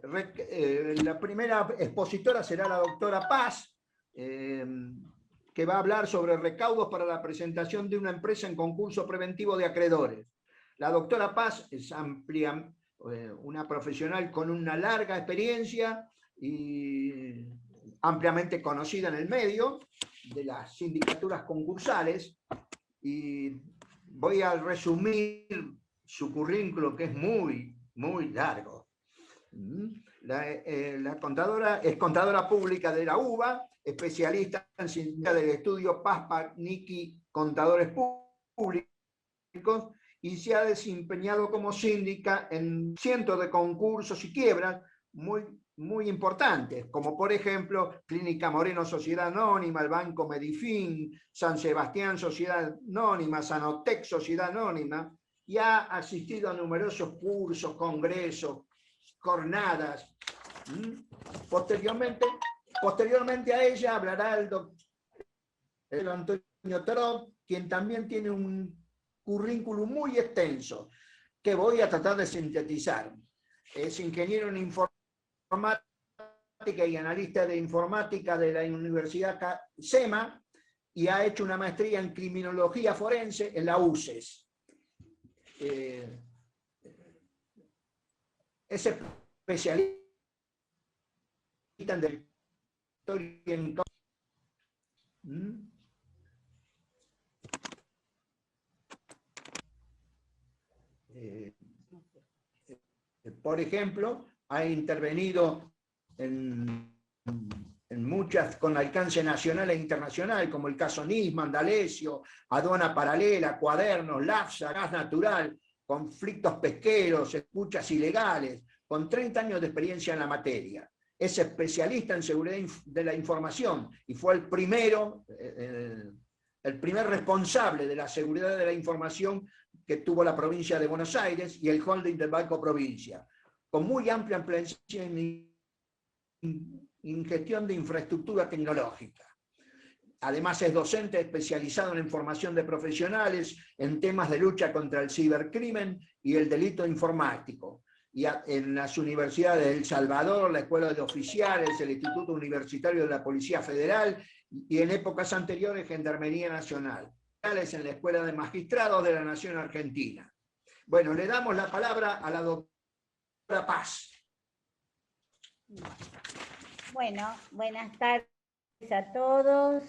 tenemos la primera expositora será la doctora Paz, que va a hablar sobre recaudos para la presentación de una empresa en concurso preventivo de acreedores. La doctora Paz es amplia, una profesional con una larga experiencia y ampliamente conocida en el medio de las sindicaturas concursales, y voy a resumir su currículo, que es muy, muy largo. La contadora es contadora pública de la UBA, especialista en ciencia del estudio Paz-Niki Contadores Públicos, y se ha desempeñado como síndica en cientos de concursos y quiebras muy importantes, como por ejemplo Clínica Moreno Sociedad Anónima, el Banco Medifin, San Sebastián Sociedad Anónima, Sanotec Sociedad Anónima, y ha asistido a numerosos cursos, congresos, jornadas. Posteriormente a ella hablará el doctor Antonio Teró, quien también tiene un currículum muy extenso, que voy a tratar de sintetizar. Es ingeniero en informática y analista de informática de la Universidad SEMA, y ha hecho una maestría en criminología forense en la UCES. Es especialista en directorio en... por ejemplo, ha intervenido en muchas con alcance nacional e internacional, como el caso Nisman, D'Alessio, Aduana Paralela, Cuadernos, LAFSA, Gas Natural, conflictos pesqueros, escuchas ilegales, con 30 años de experiencia en la materia. Es especialista en seguridad de la información y fue el primer responsable de la seguridad de la información que tuvo la provincia de Buenos Aires y el holding del Banco Provincia, con muy amplia ampliación en gestión de infraestructura tecnológica. Además es docente especializado en formación de profesionales en temas de lucha contra el cibercrimen y el delito informático, y en las universidades de El Salvador, la Escuela de Oficiales, el Instituto Universitario de la Policía Federal, y en épocas anteriores Gendarmería Nacional, en la Escuela de Magistrados de la Nación Argentina. Bueno, le damos la palabra a la doctora Paz. Bueno, buenas tardes a todos.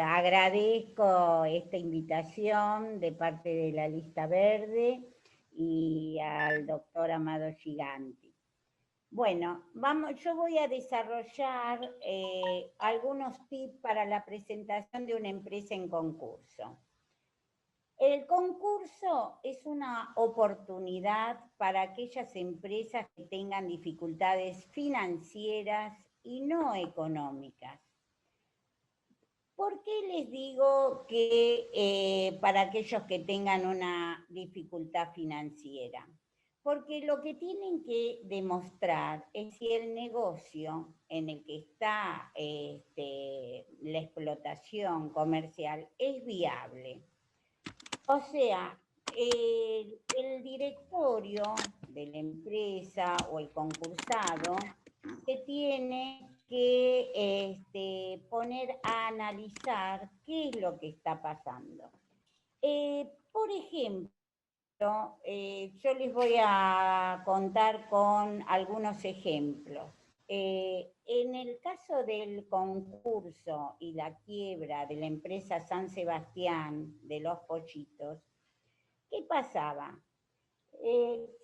Agradezco esta invitación de parte de la Lista Verde y al doctor Amado Giganti. Bueno, yo voy a desarrollar algunos tips para la presentación de una empresa en concurso. El concurso es una oportunidad para aquellas empresas que tengan dificultades financieras y no económicas. ¿Por qué les digo que para aquellos que tengan una dificultad financiera? Porque lo que tienen que demostrar es si el negocio en el que está la explotación comercial es viable. O sea, el directorio de la empresa o el concursado se tiene que poner a analizar qué es lo que está pasando. Por ejemplo, yo les voy a contar con algunos ejemplos. En el caso del concurso y la quiebra de la empresa San Sebastián de los pollitos, ¿qué pasaba?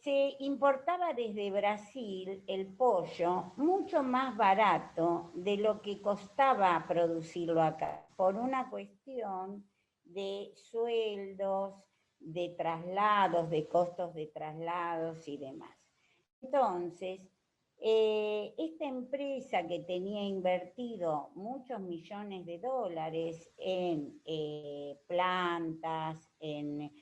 Se importaba desde Brasil el pollo mucho más barato de lo que costaba producirlo acá, por una cuestión de sueldos, de traslados, de costos de traslados y demás. Entonces, esta empresa que tenía invertido muchos millones de dólares en plantas, en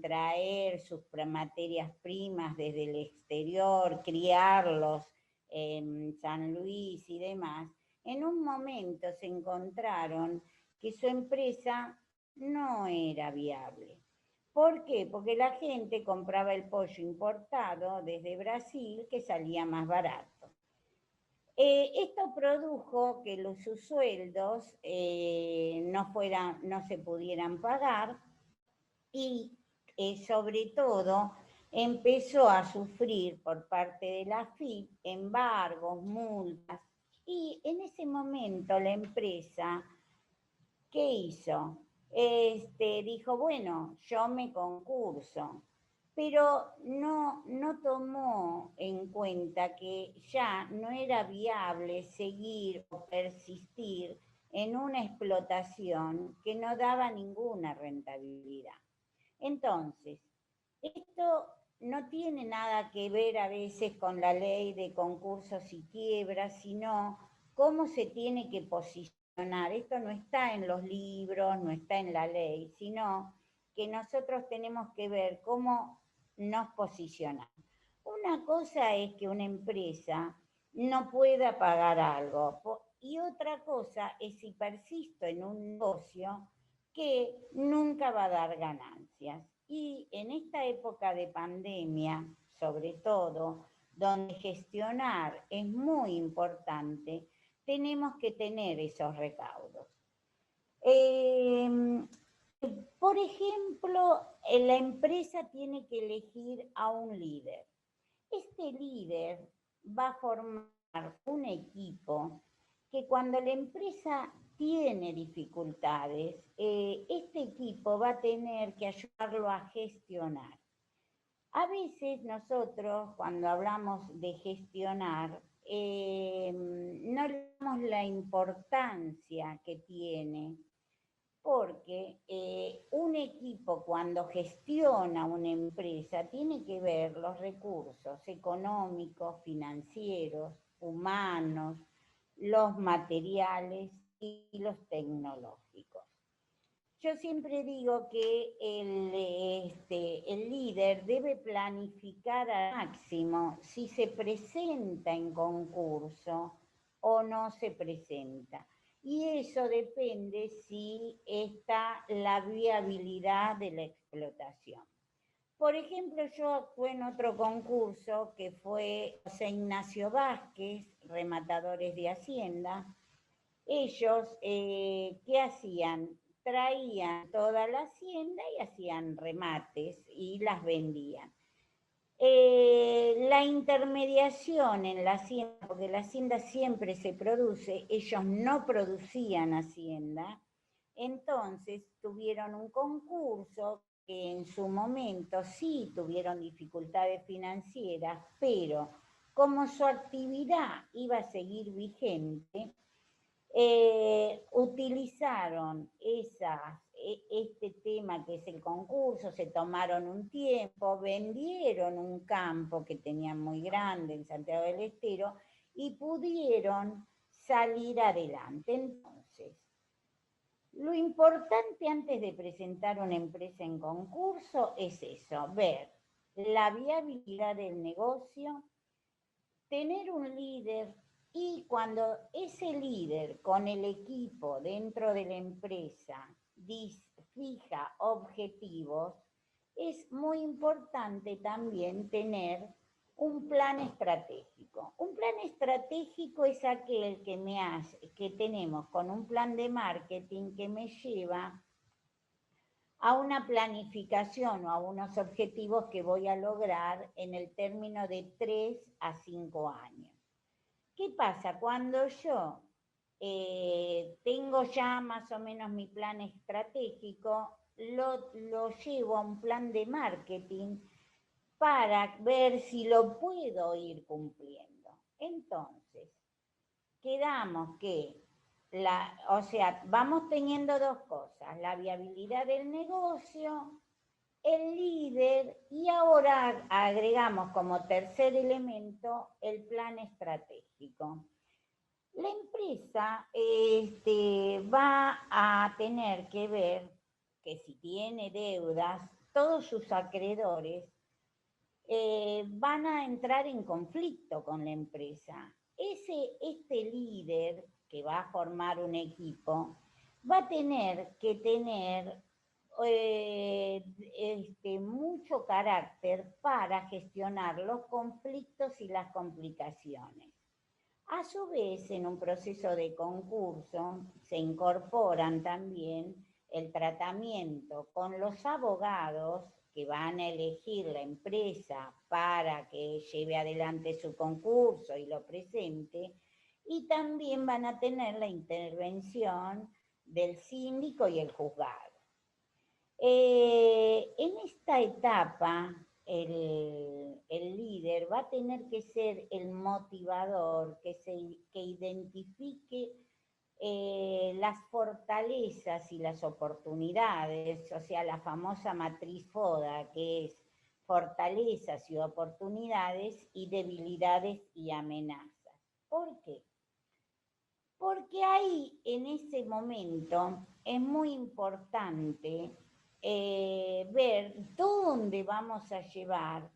traer sus materias primas desde el exterior, criarlos en San Luis y demás, en un momento se encontraron que su empresa no era viable. ¿Por qué? Porque la gente compraba el pollo importado desde Brasil que salía más barato. Esto produjo que sus sueldos no se pudieran pagar y sobre todo empezó a sufrir por parte de la FIP embargos, multas, y en ese momento la empresa, ¿qué hizo? Dijo, bueno, yo me concurso, pero no tomó en cuenta que ya no era viable seguir o persistir en una explotación que no daba ninguna rentabilidad. Entonces, esto no tiene nada que ver a veces con la ley de concursos y quiebras, sino cómo se tiene que posicionar. Esto no está en los libros, no está en la ley, sino que nosotros tenemos que ver cómo nos posicionamos. Una cosa es que una empresa no pueda pagar algo y otra cosa es si persisto en un negocio que nunca va a dar ganancias. Y en esta época de pandemia, sobre todo, donde gestionar es muy importante, tenemos que tener esos recaudos. Por ejemplo, la empresa tiene que elegir a un líder. Este líder va a formar un equipo que cuando la empresa tiene dificultades, este equipo va a tener que ayudarlo a gestionar. A veces nosotros, cuando hablamos de gestionar, no le damos la importancia que tiene, porque un equipo cuando gestiona una empresa tiene que ver los recursos económicos, financieros, humanos, los materiales y los tecnológicos. Yo siempre digo que el líder debe planificar al máximo si se presenta en concurso o no se presenta. Y eso depende si está la viabilidad de la explotación. Por ejemplo, yo actué en otro concurso que fue José Ignacio Vázquez, Rematadores de Hacienda. Ellos, ¿qué hacían? Traían toda la hacienda y hacían remates y las vendían. La intermediación en la hacienda, porque la hacienda siempre se produce, ellos no producían hacienda, entonces tuvieron un concurso que en su momento sí tuvieron dificultades financieras, pero como su actividad iba a seguir vigente, utilizaron este tema que es el concurso, se tomaron un tiempo, vendieron un campo que tenían muy grande en Santiago del Estero y pudieron salir adelante. Entonces, lo importante antes de presentar una empresa en concurso es eso, ver la viabilidad del negocio, tener un líder. Y cuando ese líder con el equipo dentro de la empresa fija objetivos, es muy importante también tener un plan estratégico. Un plan estratégico es aquel que tenemos con un plan de marketing que me lleva a una planificación o a unos objetivos que voy a lograr en el término de 3 a 5 años. ¿Qué pasa? Cuando yo tengo ya más o menos mi plan estratégico, lo llevo a un plan de marketing para ver si lo puedo ir cumpliendo. Entonces, quedamos que, vamos teniendo dos cosas, la viabilidad del negocio, el líder y ahora agregamos como tercer elemento el plan estratégico. La empresa va a tener que ver que si tiene deudas, todos sus acreedores van a entrar en conflicto con la empresa. Este líder que va a formar un equipo va a tener que tener mucho carácter para gestionar los conflictos y las complicaciones. A su vez, en un proceso de concurso se incorporan también el tratamiento con los abogados que van a elegir la empresa para que lleve adelante su concurso y lo presente, y también van a tener la intervención del síndico y el juzgado. En esta etapa, el líder va a tener que ser el motivador, que identifique las fortalezas y las oportunidades, o sea, la famosa matriz FODA, que es fortalezas y oportunidades y debilidades y amenazas. ¿Por qué? Porque ahí, en ese momento, es muy importante ver dónde vamos a llevar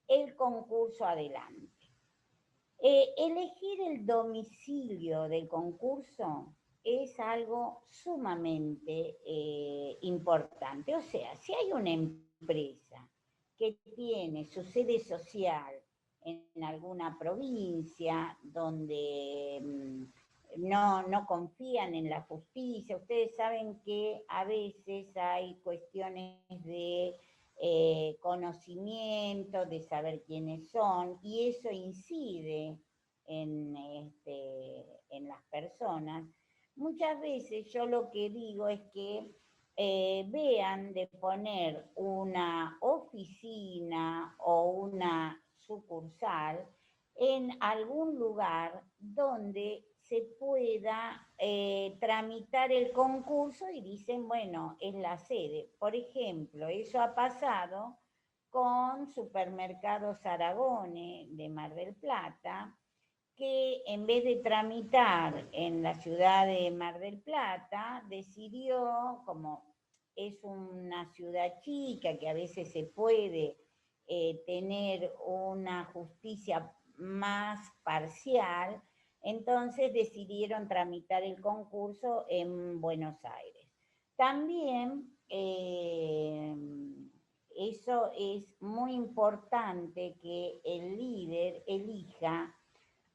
el concurso adelante. Elegir el domicilio del concurso es algo sumamente importante. O sea, si hay una empresa que tiene su sede social en alguna provincia donde no confían en la justicia, ustedes saben que a veces hay cuestiones de conocimiento, de saber quiénes son, y eso incide en las personas. Muchas veces yo lo que digo es que vean de poner una oficina o una sucursal en algún lugar donde se pueda tramitar el concurso y dicen, bueno, es la sede. Por ejemplo, eso ha pasado con Supermercados Aragone de Mar del Plata, que en vez de tramitar en la ciudad de Mar del Plata, decidió, como es una ciudad chica que a veces se puede tener una justicia más parcial, entonces decidieron tramitar el concurso en Buenos Aires. También eso es muy importante, que el líder elija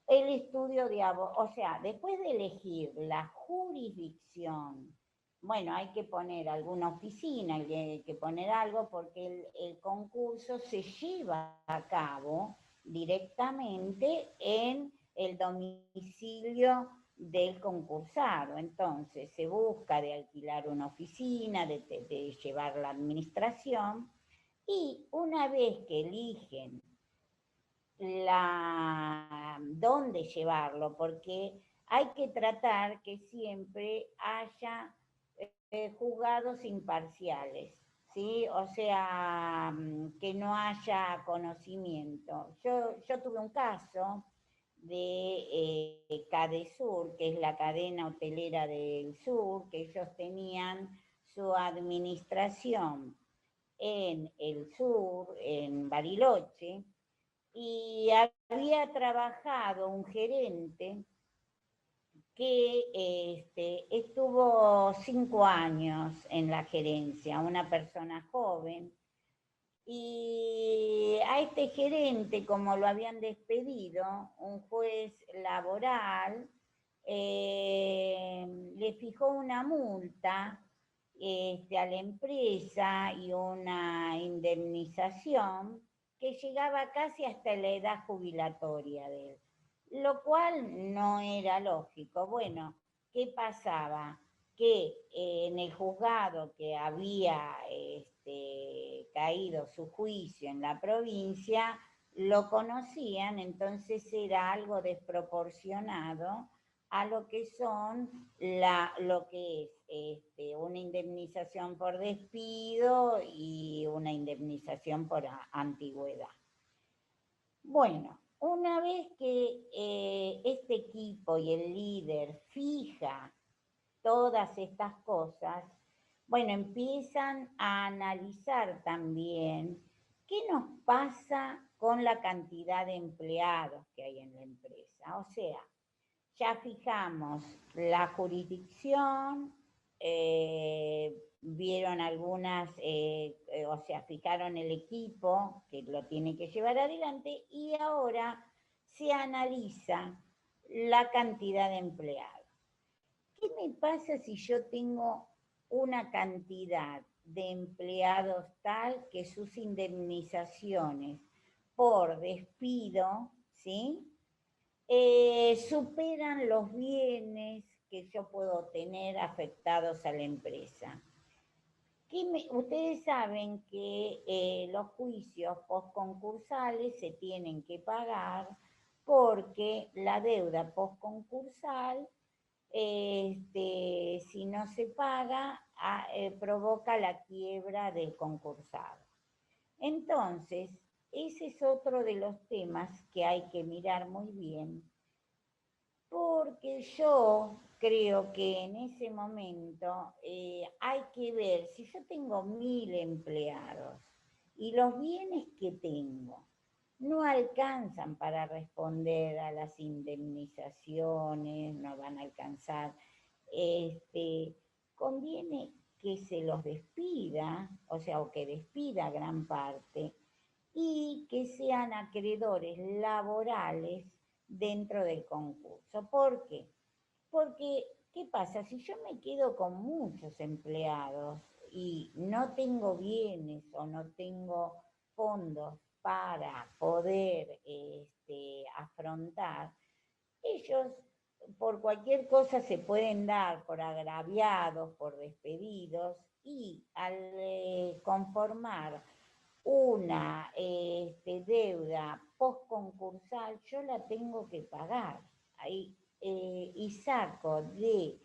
el estudio de abogados. O sea, después de elegir la jurisdicción, bueno, hay que poner alguna oficina, hay que poner algo, porque el concurso se lleva a cabo directamente en el domicilio del concursado. Entonces se busca de alquilar una oficina, de llevar la administración, y una vez que eligen dónde llevarlo, porque hay que tratar que siempre haya juzgados imparciales, ¿sí? O sea, que no haya conocimiento. Yo tuve un caso de Cadesur, que es la cadena hotelera del sur, que ellos tenían su administración en el sur, en Bariloche, y había trabajado un gerente que estuvo 5 años en la gerencia, una persona joven, y a este gerente, como lo habían despedido, un juez laboral le fijó una multa a la empresa y una indemnización que llegaba casi hasta la edad jubilatoria de él, lo cual no era lógico. Bueno, ¿qué pasaba? Que en el juzgado que había caído su juicio en la provincia, lo conocían, entonces era algo desproporcionado a lo que lo que es una indemnización por despido y una indemnización por antigüedad. Bueno, una vez que este equipo y el líder fija todas estas cosas, bueno, empiezan a analizar también qué nos pasa con la cantidad de empleados que hay en la empresa. O sea, ya fijamos la jurisdicción, vieron algunas, o sea, fijaron el equipo que lo tiene que llevar adelante y ahora se analiza la cantidad de empleados. ¿Qué me pasa si yo tengo una cantidad de empleados tal que sus indemnizaciones por despido, ¿sí? Superan los bienes que yo puedo tener afectados a la empresa? Ustedes saben que los juicios postconcursales se tienen que pagar porque la deuda postconcursal, si no se paga, provoca la quiebra del concursado. Entonces, ese es otro de los temas que hay que mirar muy bien, porque yo creo que en ese momento hay que ver, si yo tengo 1000 empleados y los bienes que tengo no alcanzan para responder a las indemnizaciones, no van a alcanzar, conviene que se los despida, o sea, o que despida gran parte, y que sean acreedores laborales dentro del concurso. ¿Por qué? Porque, ¿qué pasa? Si yo me quedo con muchos empleados y no tengo bienes o no tengo fondos para poder afrontar, ellos por cualquier cosa se pueden dar por agraviados, por despedidos, y al conformar una deuda postconcursal, yo la tengo que pagar. Ahí, y saco de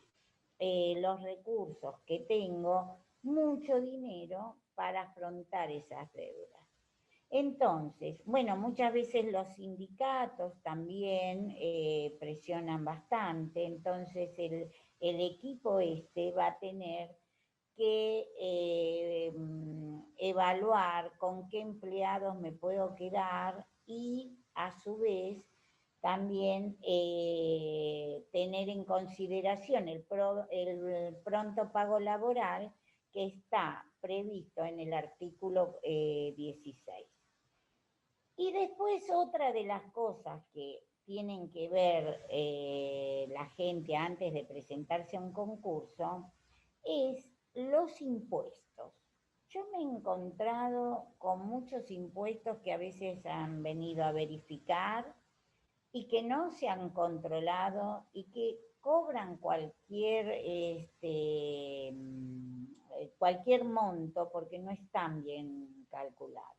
los recursos que tengo mucho dinero para afrontar esas deudas. Entonces, bueno, muchas veces los sindicatos también presionan bastante, entonces el equipo va a tener que evaluar con qué empleados me puedo quedar y a su vez también tener en consideración el pronto pago laboral que está previsto en el artículo 16. Y después otra de las cosas que tienen que ver la gente antes de presentarse a un concurso es los impuestos. Yo me he encontrado con muchos impuestos que a veces han venido a verificar y que no se han controlado y que cobran cualquier monto porque no están bien calculados.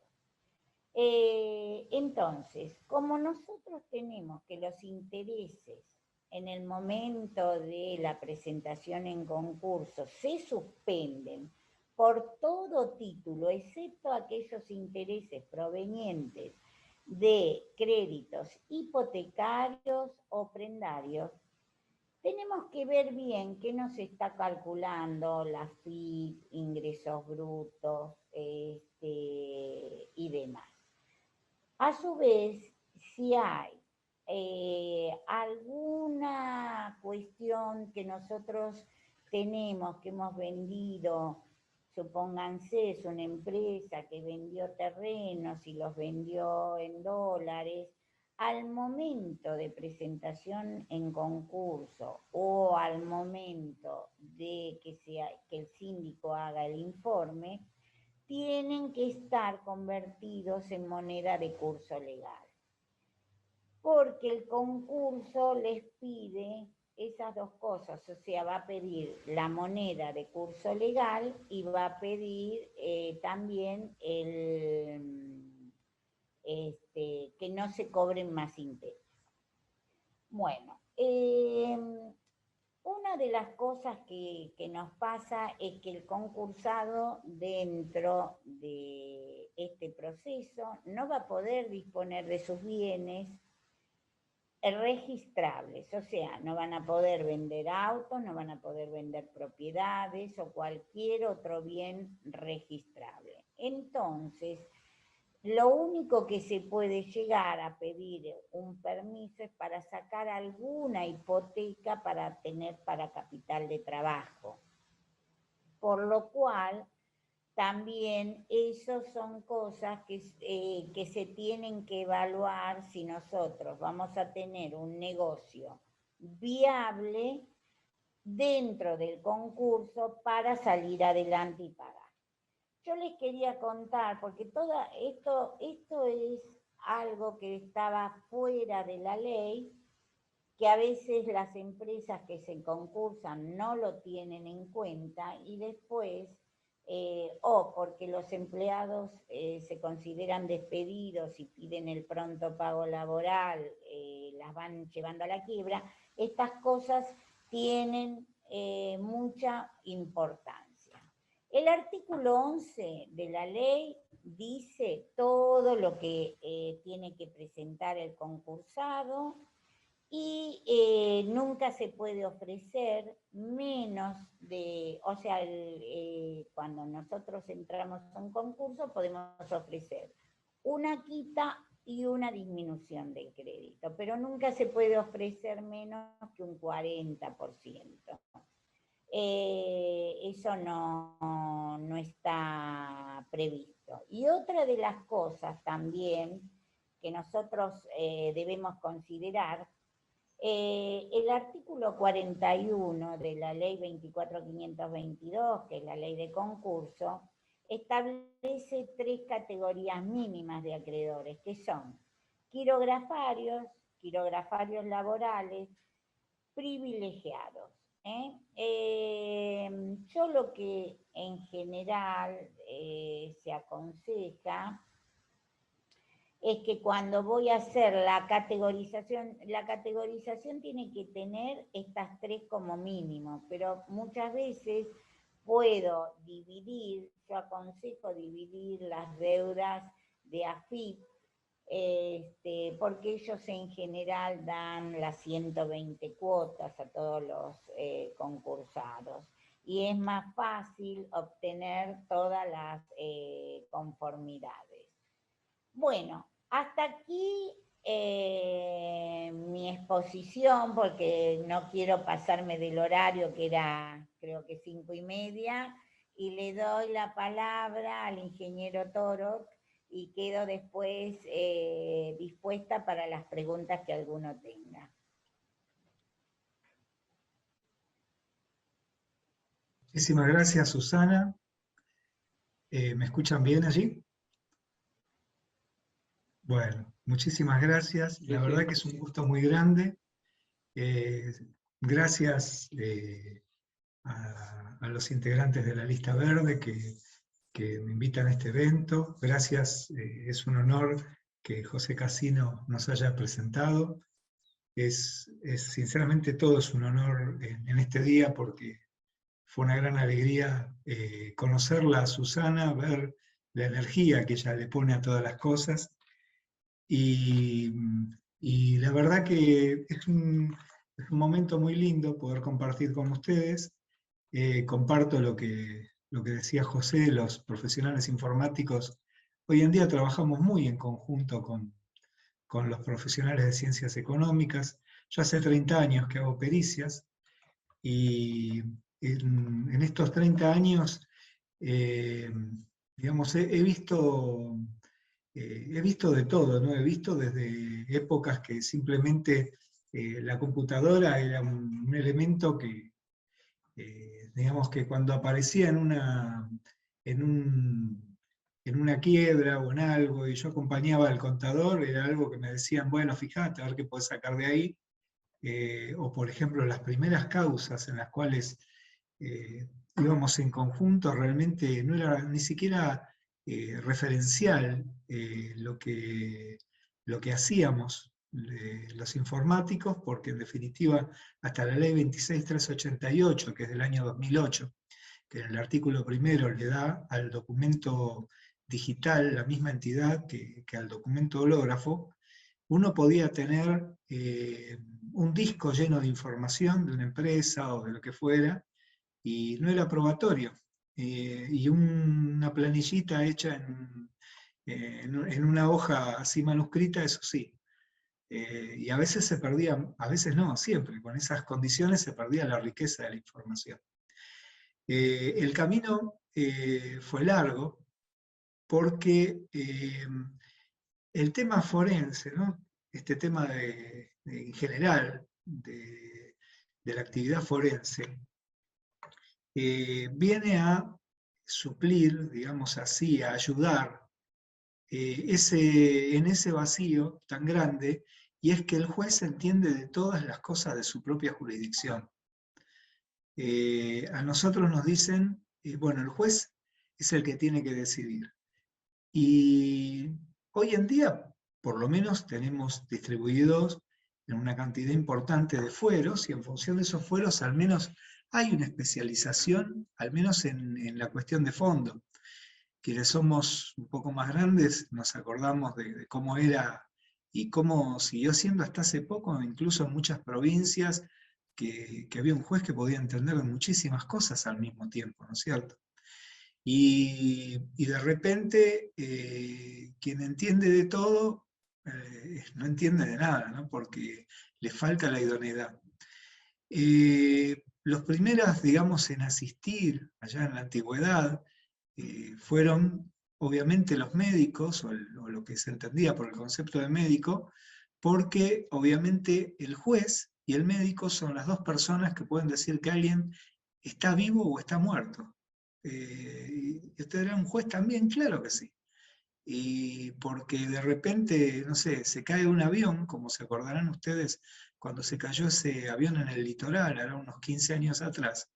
Entonces, como nosotros tenemos que los intereses en el momento de la presentación en concurso se suspenden por todo título, excepto aquellos intereses provenientes de créditos hipotecarios o prendarios, tenemos que ver bien qué nos está calculando la FIP, ingresos brutos y demás. A su vez, si hay alguna cuestión que nosotros tenemos, que hemos vendido, supónganse, es una empresa que vendió terrenos y los vendió en dólares, al momento de presentación en concurso o al momento de que el síndico haga el informe, tienen que estar convertidos en moneda de curso legal, porque el concurso les pide esas dos cosas, o sea, va a pedir la moneda de curso legal y va a pedir también que no se cobren más intereses. Bueno, una de las cosas que nos pasa es que el concursado dentro de este proceso no va a poder disponer de sus bienes registrables, o sea, no van a poder vender autos, no van a poder vender propiedades o cualquier otro bien registrable. Entonces, lo único que se puede llegar a pedir un permiso es para sacar alguna hipoteca para tener para capital de trabajo. por lo cual también eso son cosas que se tienen que evaluar si nosotros vamos a tener un negocio viable dentro del concurso para salir adelante y pagar. Yo les quería contar, porque todo esto es algo que estaba fuera de la ley, que a veces las empresas que se concursan no lo tienen en cuenta y después, o porque los empleados se consideran despedidos y piden el pronto pago laboral, las van llevando a la quiebra, estas cosas tienen mucha importancia. El artículo 11 de la ley dice todo lo que tiene que presentar el concursado, y nunca se puede ofrecer menos de, o sea, cuando nosotros entramos a un concurso podemos ofrecer una quita y una disminución del crédito, pero nunca se puede ofrecer menos que un 40%. Eso no está previsto. Y otra de las cosas también que nosotros debemos considerar, el artículo 41 de la ley 24.522, que es la ley de concurso, establece 3 categorías mínimas de acreedores, que son quirografarios laborales, privilegiados. Yo lo que en general se aconseja es que cuando voy a hacer la categorización tiene que tener estas 3 como mínimo, pero muchas veces puedo dividir, yo aconsejo dividir las deudas de AFIP, porque ellos en general dan las 120 cuotas a todos los concursados, y es más fácil obtener todas las conformidades. Bueno, hasta aquí mi exposición, porque no quiero pasarme del horario, que era creo que 5:30, y le doy la palabra al ingeniero Toro y quedo después dispuesta para las preguntas que alguno tenga. Muchísimas gracias, Susana. ¿Me escuchan bien allí? Bueno, muchísimas gracias. La verdad que es un gusto muy grande. Gracias a los integrantes de la Lista Verde que me invitan a este evento. Gracias, es un honor que José Casino nos haya presentado. Sinceramente todo es un honor en este día, porque fue una gran alegría conocerla a Susana, ver la energía que ella le pone a todas las cosas. Y la verdad que es un momento muy lindo poder compartir con ustedes. Comparto lo que decía José, los profesionales informáticos hoy en día trabajamos muy en conjunto con los profesionales de ciencias económicas. Yo hace 30 años que hago pericias, y en estos 30 años, digamos, he visto de todo, ¿no? He visto desde épocas que simplemente la computadora era un elemento que, digamos, que cuando aparecía en una quiebra o en algo, y yo acompañaba al contador, era algo que me decían, bueno, fíjate, a ver qué puedes sacar de ahí. O por ejemplo, las primeras causas en las cuales íbamos en conjunto, realmente no era ni siquiera referencial lo que hacíamos los informáticos, porque en definitiva hasta la ley 26.388, que es del año 2008, que en el artículo primero le da al documento digital la misma entidad que al documento hológrafo, uno podía tener un disco lleno de información de una empresa o de lo que fuera, y no era probatorio. Y una planillita hecha en una hoja así manuscrita, eso sí. Y a veces se perdía, a veces no, siempre, con esas condiciones se perdía la riqueza de la información. El camino fue largo porque el tema forense, ¿no? Este tema en general de la actividad forense, viene a suplir, digamos así, a ayudar en ese vacío tan grande, y es que el juez entiende de todas las cosas de su propia jurisdicción. A nosotros nos dicen, bueno, el juez es el que tiene que decidir. Y hoy en día, por lo menos, tenemos distribuidos en una cantidad importante de fueros, y en función de esos fueros al menos hay una especialización, al menos en la cuestión de fondo. Quienes somos un poco más grandes nos acordamos de cómo era y cómo siguió siendo hasta hace poco, incluso en muchas provincias, que había un juez que podía entender de muchísimas cosas al mismo tiempo, ¿no es cierto? Y de repente, quien entiende de todo, no entiende de nada, ¿no? Porque le falta la idoneidad. Los primeros, digamos, en asistir allá en la antigüedad fueron obviamente los médicos, o lo que se entendía por el concepto de médico, porque obviamente el juez y el médico son las dos personas que pueden decir que alguien está vivo o está muerto. ¿Y usted era un juez también? Claro que sí. Y porque de repente, no sé, se cae un avión, como se acordarán ustedes, cuando se cayó ese avión en el litoral, ahora unos 15 años atrás,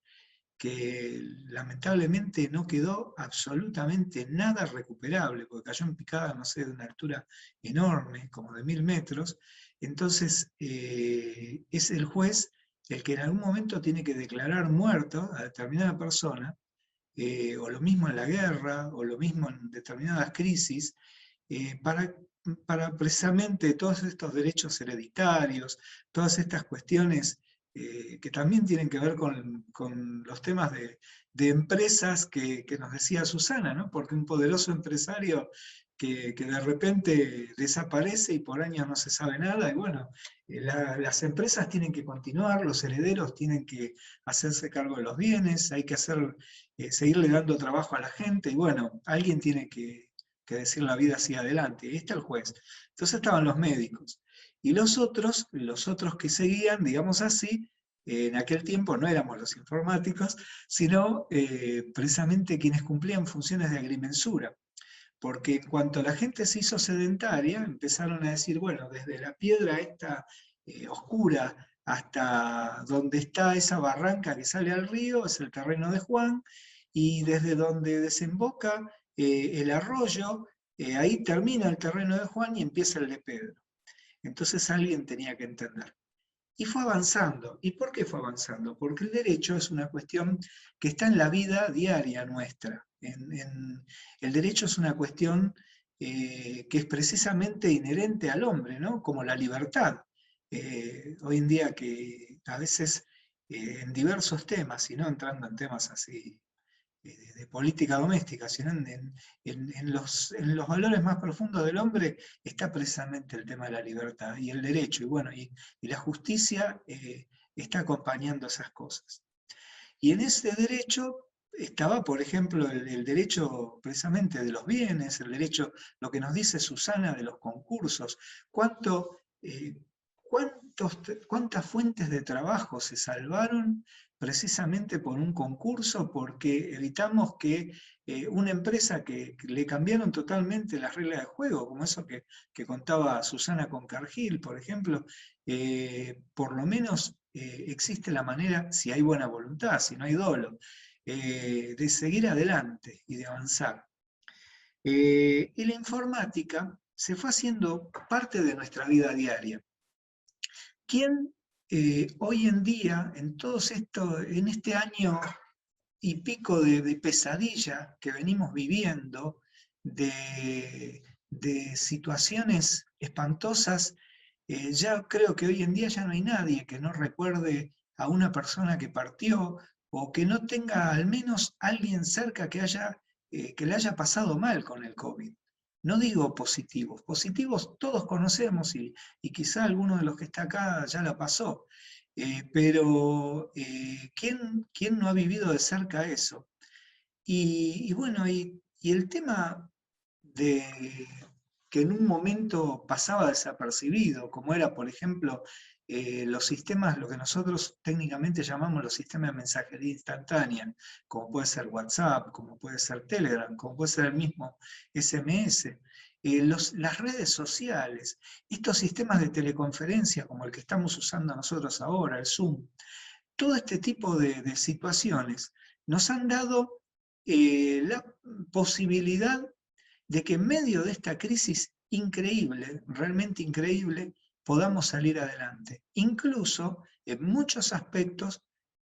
que lamentablemente no quedó absolutamente nada recuperable, porque cayó en picada, no sé, de una altura enorme, como de 1000 metros. Entonces, es el juez el que en algún momento tiene que declarar muerto a determinada persona, o lo mismo en la guerra, o lo mismo en determinadas crisis, para precisamente todos estos derechos hereditarios, todas estas cuestiones que también tienen que ver con los temas de empresas que nos decía Susana, ¿no? Porque un poderoso empresario que de repente desaparece y por años no se sabe nada, y bueno, las empresas tienen que continuar, los herederos tienen que hacerse cargo de los bienes, hay que seguirle dando trabajo a la gente, y bueno, alguien tiene que decir la vida hacia adelante. Y ahí está el juez. Entonces estaban los médicos. Y los otros que seguían, digamos así, en aquel tiempo no éramos los informáticos, sino precisamente quienes cumplían funciones de agrimensura. Porque en cuanto la gente se hizo sedentaria, empezaron a decir, bueno, desde la piedra esta oscura hasta donde está esa barranca que sale al río, es el terreno de Juan, y desde donde desemboca el arroyo, ahí termina el terreno de Juan y empieza el de Pedro. Entonces alguien tenía que entender. Y fue avanzando. ¿Y por qué fue avanzando? Porque el derecho es una cuestión que está en la vida diaria nuestra. El derecho es una cuestión que es precisamente inherente al hombre, ¿no? Como la libertad. Hoy en día que a veces en diversos temas, y no entrando en temas así de política doméstica, sino en los valores más profundos del hombre está precisamente el tema de la libertad y el derecho, y bueno, y la justicia está acompañando esas cosas. Y en ese derecho estaba, por ejemplo, el derecho precisamente de los bienes, el derecho, lo que nos dice Susana de los concursos, cuántas fuentes de trabajo se salvaron precisamente por un concurso, porque evitamos que una empresa que le cambiaron totalmente las reglas de juego, como eso que contaba Susana con Cargill, por ejemplo, por lo menos existe la manera, si hay buena voluntad, si no hay dolo, de seguir adelante y de avanzar. Y la informática se fue haciendo parte de nuestra vida diaria. ¿Quién hoy en día, en este año y pico de pesadilla que venimos viviendo, de situaciones espantosas, ya creo que hoy en día ya no hay nadie que no recuerde a una persona que partió, o que no tenga al menos alguien cerca que le haya pasado mal con el COVID? No digo positivos todos conocemos, y quizá alguno de los que está acá ya la pasó. Pero ¿quién no ha vivido de cerca eso? Y bueno, y el tema de que en un momento pasaba desapercibido, como era, por ejemplo, los sistemas, lo que nosotros técnicamente llamamos los sistemas de mensajería instantánea, como puede ser WhatsApp, como puede ser Telegram, como puede ser el mismo SMS, las redes sociales, estos sistemas de teleconferencia como el que estamos usando nosotros ahora, el Zoom, todo este tipo de situaciones nos han dado la posibilidad de que en medio de esta crisis increíble, realmente increíble, podamos salir adelante. Incluso en muchos aspectos,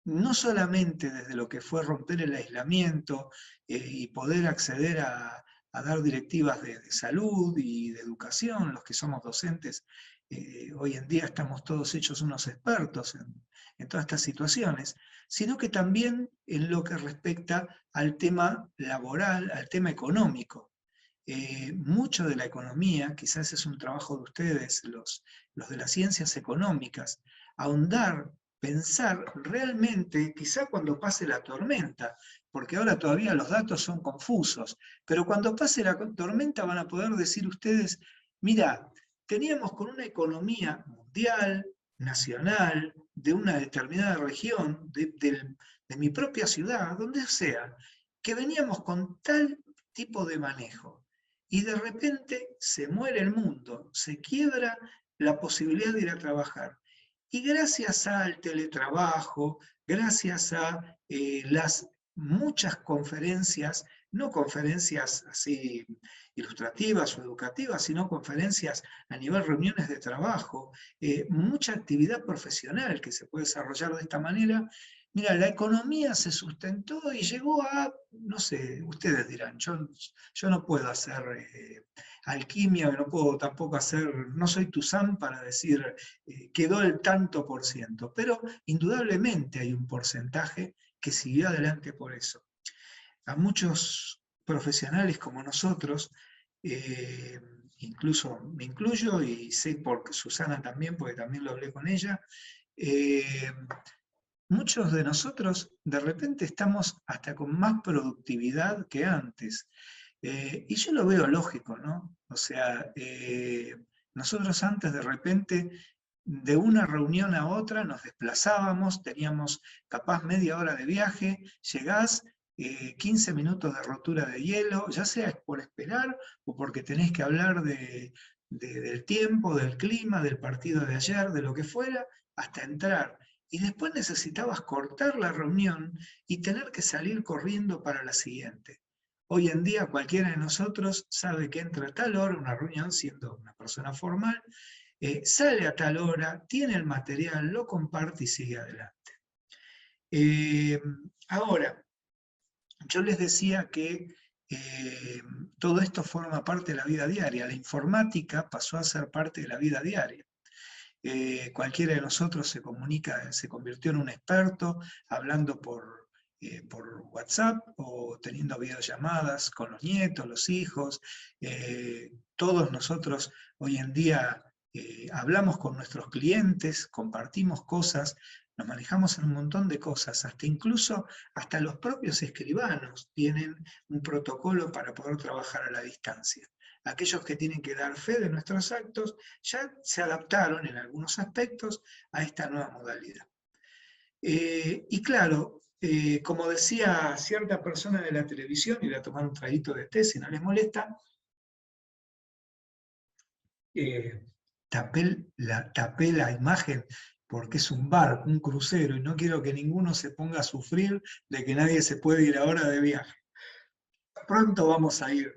no solamente desde lo que fue romper el aislamiento y poder acceder a dar directivas de salud y de educación, los que somos docentes, hoy en día estamos todos hechos unos expertos en todas estas situaciones, sino que también en lo que respecta al tema laboral, al tema económico. Mucho de la economía, quizás es un trabajo de ustedes, los de las ciencias económicas, ahondar, pensar realmente, quizá cuando pase la tormenta, porque ahora todavía los datos son confusos, pero cuando pase la tormenta van a poder decir ustedes, mira, teníamos con una economía mundial, nacional, de una determinada región, de mi propia ciudad, donde sea, que veníamos con tal tipo de manejo. Y de repente se muere el mundo, se quiebra la posibilidad de ir a trabajar. Y gracias al teletrabajo, gracias a las muchas conferencias, no conferencias así ilustrativas o educativas, sino conferencias a nivel reuniones de trabajo, mucha actividad profesional que se puede desarrollar de esta manera. Mira, la economía se sustentó y llegó a, no sé, ustedes dirán, yo no puedo hacer alquimia, no puedo tampoco hacer, no soy Tuzán para decir quedó el tanto por ciento, pero indudablemente hay un porcentaje que siguió adelante por eso. A muchos profesionales como nosotros, incluso me incluyo y sé por Susana también, porque también lo hablé con ella, muchos de nosotros de repente estamos hasta con más productividad que antes. Y yo lo veo lógico, ¿no? O sea, nosotros antes de repente de una reunión a otra nos desplazábamos, teníamos capaz media hora de viaje, llegás, 15 minutos de rotura de hielo, ya sea por esperar o porque tenés que hablar del tiempo, del clima, del partido de ayer, de lo que fuera, hasta entrar. Y después necesitabas cortar la reunión y tener que salir corriendo para la siguiente. Hoy en día cualquiera de nosotros sabe que entra a tal hora una reunión, siendo una persona formal, sale a tal hora, tiene el material, lo comparte y sigue adelante. Ahora, yo les decía que todo esto forma parte de la vida diaria. La informática pasó a ser parte de la vida diaria. Cualquiera de nosotros se comunica, se convirtió en un experto hablando por WhatsApp o teniendo videollamadas con los nietos, los hijos. Todos nosotros hoy en día hablamos con nuestros clientes, compartimos cosas, nos manejamos en un montón de cosas, hasta los propios escribanos tienen un protocolo para poder trabajar a la distancia. Aquellos que tienen que dar fe de nuestros actos ya se adaptaron en algunos aspectos a esta nueva modalidad. Y claro, como decía cierta persona de la televisión, y voy a tomar un traguito de té si no les molesta, tapé la imagen porque es un barco, un crucero, y no quiero que ninguno se ponga a sufrir de que nadie se puede ir ahora de viaje. Pronto vamos a ir.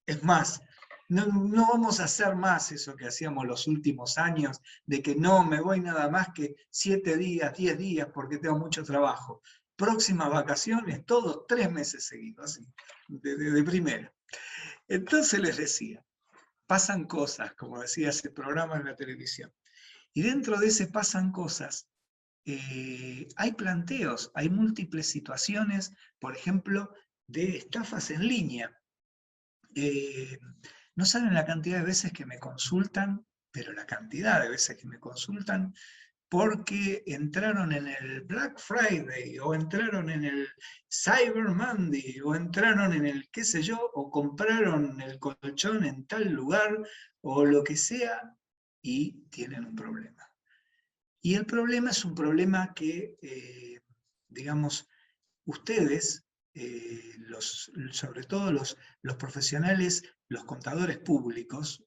Es más, no vamos a hacer más eso que hacíamos los últimos años, de que no me voy nada más que 7 días, 10 días, porque tengo mucho trabajo. Próximas vacaciones, todos 3 meses seguidos, así, de primera. Entonces les decía, pasan cosas, como decía ese programa en la televisión. Y dentro de ese pasan cosas, hay planteos, hay múltiples situaciones, por ejemplo, de estafas en línea. No saben la cantidad de veces que me consultan, pero la cantidad de veces que me consultan porque entraron en el Black Friday, o entraron en el Cyber Monday, o entraron en el qué sé yo, o compraron el colchón en tal lugar, o lo que sea, y tienen un problema. Y el problema es un problema que, digamos, ustedes, sobre todo los profesionales, los contadores públicos,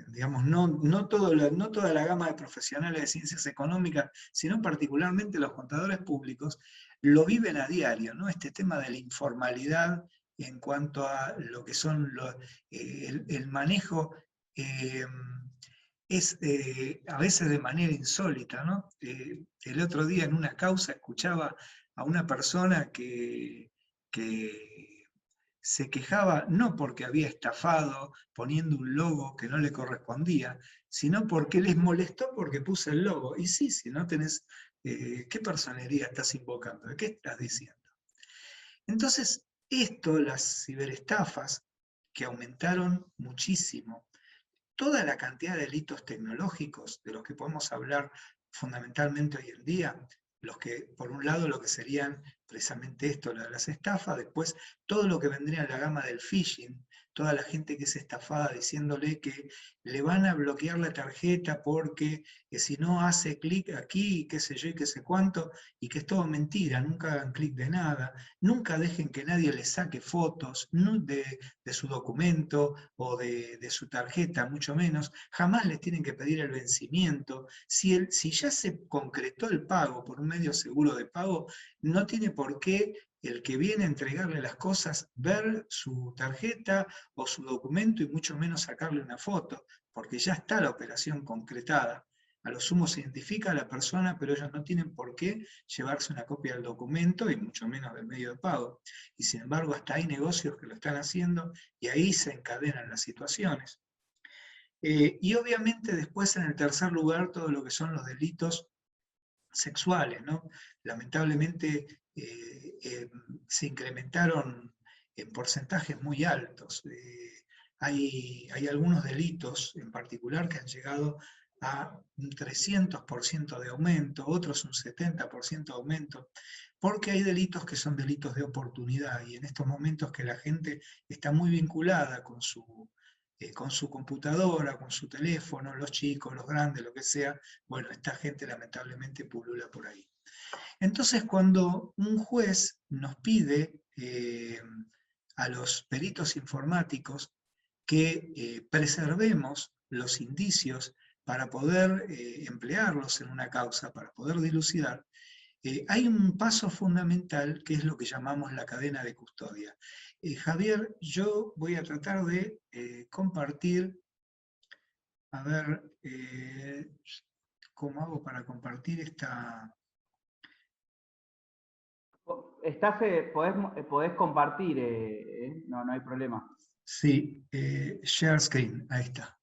digamos, no toda la gama de profesionales de ciencias económicas, sino particularmente los contadores públicos, lo viven a diario, ¿no? Este tema de la informalidad en cuanto a lo que son el manejo, es a veces de manera insólita, ¿no? El otro día en una causa escuchaba a una persona que se quejaba no porque había estafado poniendo un logo que no le correspondía, sino porque les molestó porque puse el logo. Y sí, si no tenés, ¿qué personería estás invocando? ¿De qué estás diciendo? Entonces, las ciberestafas, que aumentaron muchísimo, toda la cantidad de delitos tecnológicos de los que podemos hablar fundamentalmente hoy en día, los que, por un lado, lo que serían precisamente esto, las estafas, después todo lo que vendría en la gama del phishing, toda la gente que es estafada diciéndole que le van a bloquear la tarjeta porque si no hace clic aquí, qué sé yo y qué sé cuánto, y que es todo mentira, nunca hagan clic de nada, nunca dejen que nadie les saque fotos de su documento o de su tarjeta, mucho menos, jamás les tienen que pedir el vencimiento. Si ya se concretó el pago por un medio seguro de pago, no tiene por qué el que viene a entregarle las cosas ver su tarjeta o su documento y mucho menos sacarle una foto, porque ya está la operación concretada. A lo sumo se identifica a la persona, pero ellos no tienen por qué llevarse una copia del documento y mucho menos del medio de pago. Y sin embargo, hasta hay negocios que lo están haciendo y ahí se encadenan las situaciones. Y obviamente después, en el tercer lugar, todo lo que son los delitos sexuales, ¿no? Lamentablemente se incrementaron en porcentajes muy altos. Hay algunos delitos en particular que han llegado a un 300% de aumento, otros un 70% de aumento, porque hay delitos que son delitos de oportunidad, y en estos momentos que la gente está muy vinculada con su computadora, con su teléfono, los chicos, los grandes, lo que sea, bueno, esta gente lamentablemente pulula por ahí. Entonces, cuando un juez nos pide a los peritos informáticos que preservemos los indicios para poder emplearlos en una causa, para poder dilucidar, hay un paso fundamental que es lo que llamamos la cadena de custodia. Javier, yo voy a tratar de compartir, a ver cómo hago para compartir esta... Podés compartir, no hay problema. Sí, share screen, ahí está.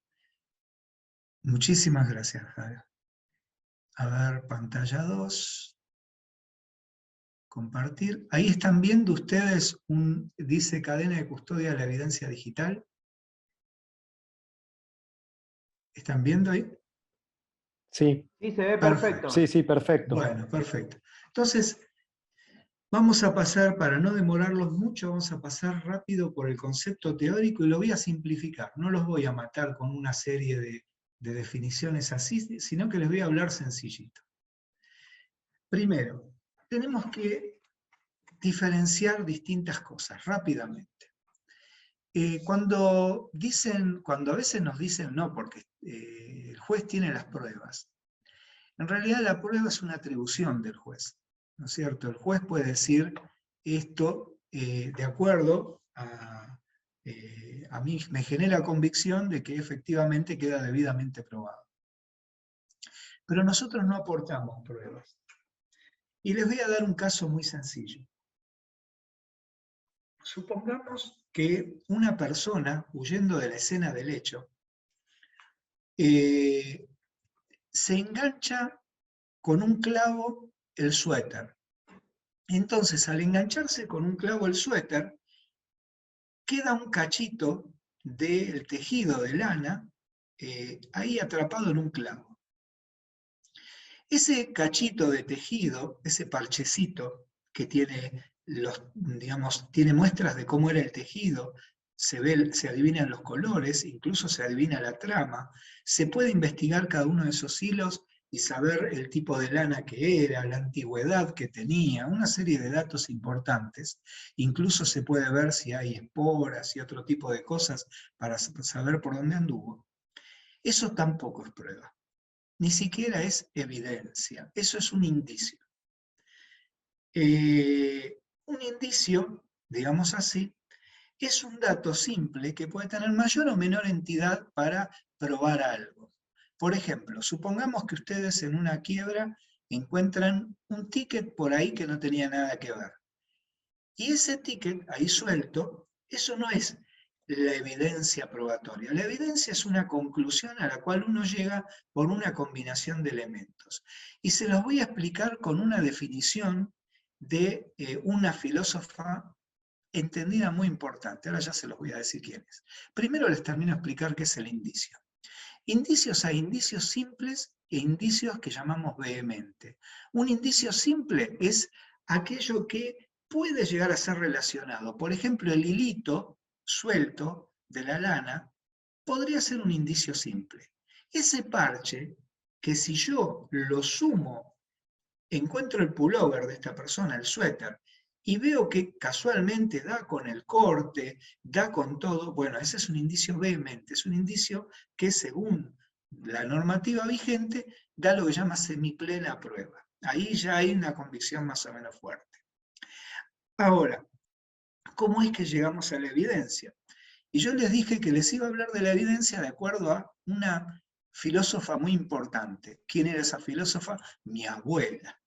Muchísimas gracias, Javier. A ver, pantalla 2. Compartir. Ahí están viendo ustedes, dice cadena de custodia de la evidencia digital. ¿Están viendo ahí? Sí. Sí, se ve perfecto. Sí, perfecto. Bueno, perfecto. Entonces, vamos a pasar, para no demorarlos mucho, vamos a pasar rápido por el concepto teórico y lo voy a simplificar. No los voy a matar con una serie de definiciones así, sino que les voy a hablar sencillito. Primero, tenemos que diferenciar distintas cosas rápidamente. Cuando a veces nos dicen no, porque el juez tiene las pruebas, en realidad la prueba es una atribución del juez, ¿no es cierto? El juez puede decir esto de acuerdo a mí me genera convicción de que efectivamente queda debidamente probado. Pero nosotros no aportamos pruebas. Y les voy a dar un caso muy sencillo. Supongamos que una persona, huyendo de la escena del hecho, se engancha con un clavo el suéter. Entonces, al engancharse con un clavo el suéter, queda un cachito del tejido de lana ahí atrapado en un clavo. Ese cachito de tejido, ese parchecito que tiene, digamos, tiene muestras de cómo era el tejido, se adivinan los colores, incluso se adivina la trama, se puede investigar cada uno de esos hilos y saber el tipo de lana que era, la antigüedad que tenía, una serie de datos importantes. Incluso se puede ver si hay esporas y otro tipo de cosas para saber por dónde anduvo. Eso tampoco es prueba, ni siquiera es evidencia, eso es un indicio. Un indicio, digamos así, es un dato simple que puede tener mayor o menor entidad para probar algo. Por ejemplo, supongamos que ustedes en una quiebra encuentran un ticket por ahí que no tenía nada que ver. Y ese ticket ahí suelto, eso no es la evidencia probatoria. La evidencia es una conclusión a la cual uno llega por una combinación de elementos. Y se los voy a explicar con una definición de una filósofa entendida muy importante. Ahora ya se los voy a decir quién es. Primero les termino de explicar qué es el indicio. Indicios hay indicios simples e indicios que llamamos vehemente. Un indicio simple es aquello que puede llegar a ser relacionado. Por ejemplo, el hilito suelto de la lana podría ser un indicio simple. Ese parche, que si yo lo sumo, encuentro el pullover de esta persona, el suéter, y veo que casualmente da con el corte, da con todo, bueno, ese es un indicio vehemente, es un indicio que según la normativa vigente da lo que llama semiplena prueba. Ahí ya hay una convicción más o menos fuerte. Ahora, ¿cómo es que llegamos a la evidencia? Y yo les dije que les iba a hablar de la evidencia de acuerdo a una filósofa muy importante. ¿Quién era esa filósofa? Mi abuela.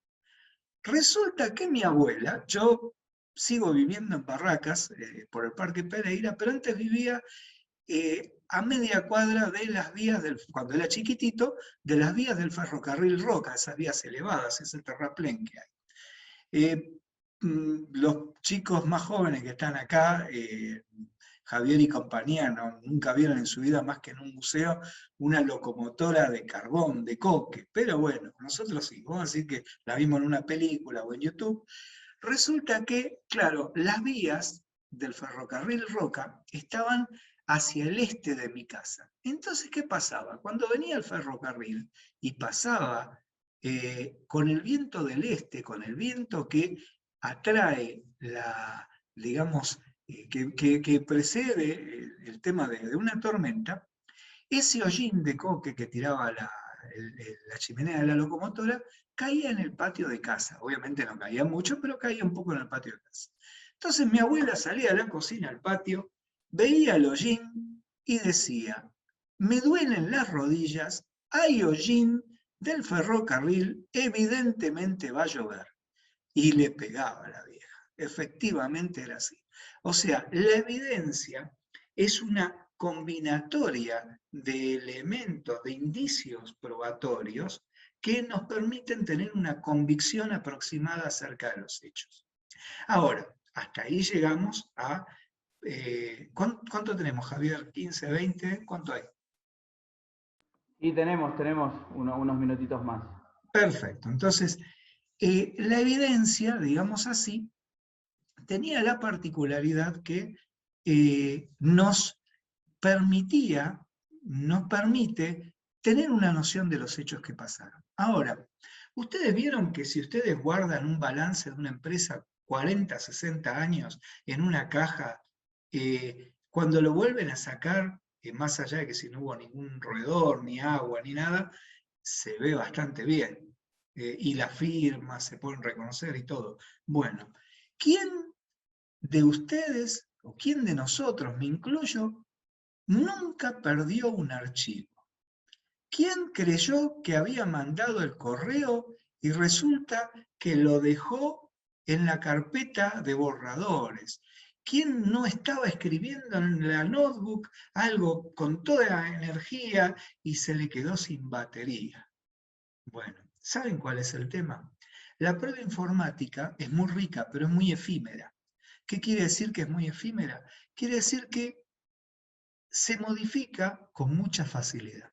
Resulta que mi abuela, yo sigo viviendo en Barracas, por el Parque Pereira, pero antes vivía a media cuadra de las vías, cuando era chiquitito, de las vías del ferrocarril Roca, esas vías elevadas, ese terraplén que hay. Los chicos más jóvenes que están acá, Javier y compañía, nunca vieron en su vida más que en un museo una locomotora de carbón, de coque, pero bueno, nosotros sí, vamos a decir que la vimos en una película o en YouTube. Resulta que, claro, las vías del ferrocarril Roca estaban hacia el este de mi casa. Entonces, ¿qué pasaba? Cuando venía el ferrocarril y pasaba con el viento del este, con el viento que atrae digamos, que precede el tema de una tormenta, ese hollín de coque que tiraba la chimenea de la locomotora caía en el patio de casa. Obviamente no caía mucho, pero caía un poco en el patio de casa. Entonces mi abuela salía a la cocina, al patio, veía el hollín y decía: me duelen las rodillas, hay hollín del ferrocarril, evidentemente va a llover. Y le pegaba a la vieja. Efectivamente era así. O sea, la evidencia es una combinatoria de elementos, de indicios probatorios que nos permiten tener una convicción aproximada acerca de los hechos. Ahora, hasta ahí llegamos a... ¿cuánto tenemos, Javier? ¿15, 20? ¿Cuánto hay? Y tenemos unos minutitos más. Perfecto. Entonces, la evidencia, digamos así, tenía la particularidad que nos permite tener una noción de los hechos que pasaron. Ahora, ustedes vieron que si ustedes guardan un balance de una empresa 40, 60 años en una caja, cuando lo vuelven a sacar, más allá de que si no hubo ningún roedor, ni agua, ni nada, se ve bastante bien. Y las firmas se pueden reconocer y todo. Bueno, ¿quién de ustedes, o quién de nosotros, me incluyo, nunca perdió un archivo? ¿Quién creyó que había mandado el correo y resulta que lo dejó en la carpeta de borradores? ¿Quién no estaba escribiendo en la notebook algo con toda energía y se le quedó sin batería? Bueno, ¿saben cuál es el tema? La prueba informática es muy rica, pero es muy efímera. ¿Qué quiere decir que es muy efímera? Quiere decir que se modifica con mucha facilidad.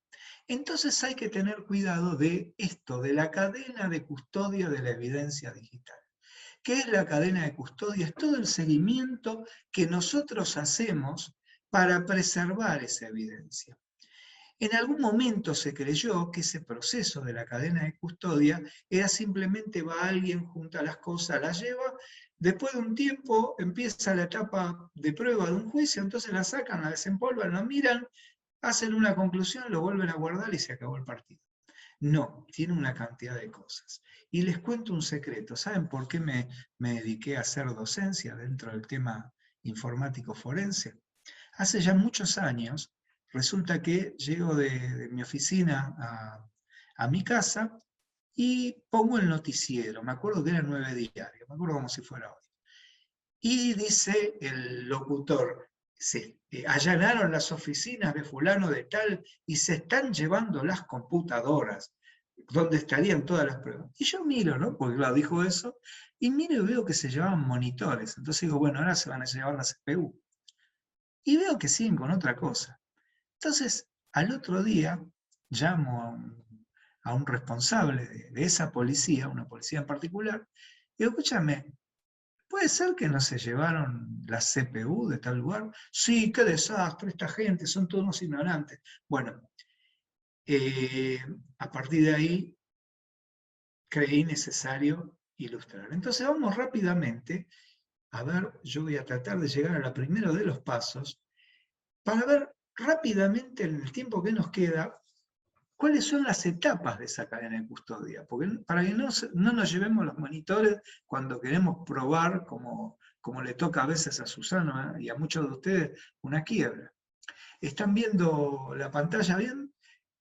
Entonces hay que tener cuidado de esto, de la cadena de custodia de la evidencia digital. ¿Qué es la cadena de custodia? Es todo el seguimiento que nosotros hacemos para preservar esa evidencia. En algún momento se creyó que ese proceso de la cadena de custodia era simplemente va alguien, junta las cosas, las lleva, después de un tiempo empieza la etapa de prueba de un juicio, entonces la sacan, la desempolvan, la miran, hacen una conclusión, lo vuelven a guardar y se acabó el partido. No, tiene una cantidad de cosas. Y les cuento un secreto. ¿Saben por qué me dediqué a hacer docencia dentro del tema informático forense? Hace ya muchos años, resulta que llego de mi oficina a mi casa y pongo el noticiero. Me acuerdo que era 9 Diario, me acuerdo como si fuera hoy. Y dice el locutor, se allanaron las oficinas de fulano de tal y se están llevando las computadoras donde estarían todas las pruebas. Y yo miro, ¿no? Porque claro, dijo eso, y miro y veo que se llevaban monitores. Entonces digo, bueno, ahora se van a llevar la CPU. Y veo que siguen con otra cosa. Entonces, al otro día, llamo a un responsable de esa policía, una policía en particular, y digo, escúchame, ¿puede ser que no se llevaron la CPU de tal lugar? Sí, qué desastre, esta gente, son todos unos ignorantes. Bueno, a partir de ahí creí necesario ilustrar. Entonces vamos rápidamente a ver, yo voy a tratar de llegar a la primera de los pasos para ver rápidamente en el tiempo que nos queda cuáles son las etapas de esa cadena de custodia, porque para que no nos llevemos los monitores cuando queremos probar, como le toca a veces a Susana y a muchos de ustedes, una quiebra. ¿Están viendo la pantalla bien?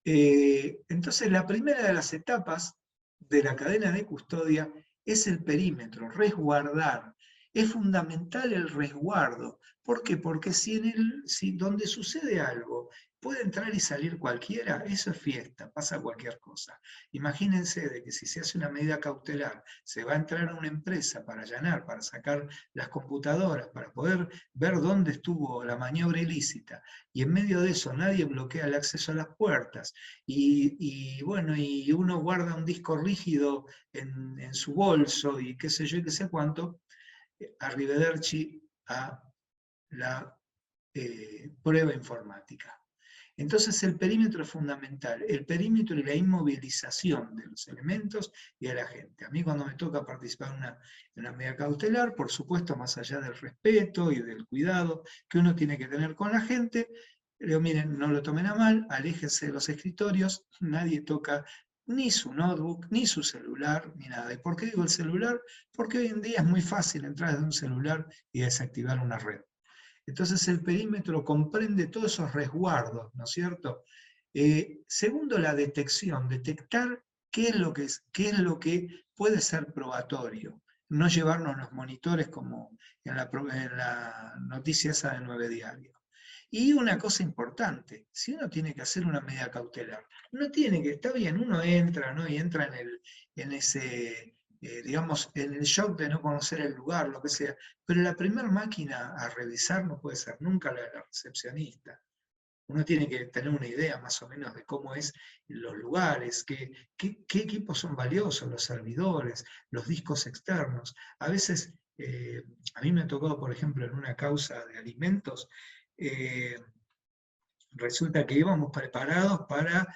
Entonces la primera de las etapas de la cadena de custodia es el perímetro, resguardar. Es fundamental el resguardo. ¿Por qué? Porque si donde sucede algo puede entrar y salir cualquiera, eso es fiesta, pasa cualquier cosa. Imagínense de que si se hace una medida cautelar, se va a entrar a una empresa para allanar, para sacar las computadoras, para poder ver dónde estuvo la maniobra ilícita, y en medio de eso nadie bloquea el acceso a las puertas, y bueno, y uno guarda un disco rígido en su bolso, y qué sé yo, y qué sé cuánto, arrivederci a la prueba informática. Entonces el perímetro es fundamental, el perímetro y la inmovilización de los elementos y de la gente. A mí cuando me toca participar en una medida cautelar, por supuesto, más allá del respeto y del cuidado que uno tiene que tener con la gente, le digo, miren, no lo tomen a mal, aléjense de los escritorios, nadie toca ni su notebook, ni su celular, ni nada. ¿Y por qué digo el celular? Porque hoy en día es muy fácil entrar desde un celular y desactivar una red. Entonces el perímetro comprende todos esos resguardos, ¿no es cierto? Segundo, la detección, detectar qué es lo que puede ser probatorio, no llevarnos los monitores como en la noticia esa de 9 Diario. Y una cosa importante, si uno tiene que hacer una medida cautelar, no tiene que, está bien, uno entra, ¿no? Y entra en ese... digamos, en el shock de no conocer el lugar, lo que sea, pero la primera máquina a revisar no puede ser nunca la de la recepcionista. Uno tiene que tener una idea más o menos de cómo es los lugares, qué equipos son valiosos, los servidores, los discos externos. A veces, a mí me ha tocado, por ejemplo, en una causa de alimentos, resulta que íbamos preparados para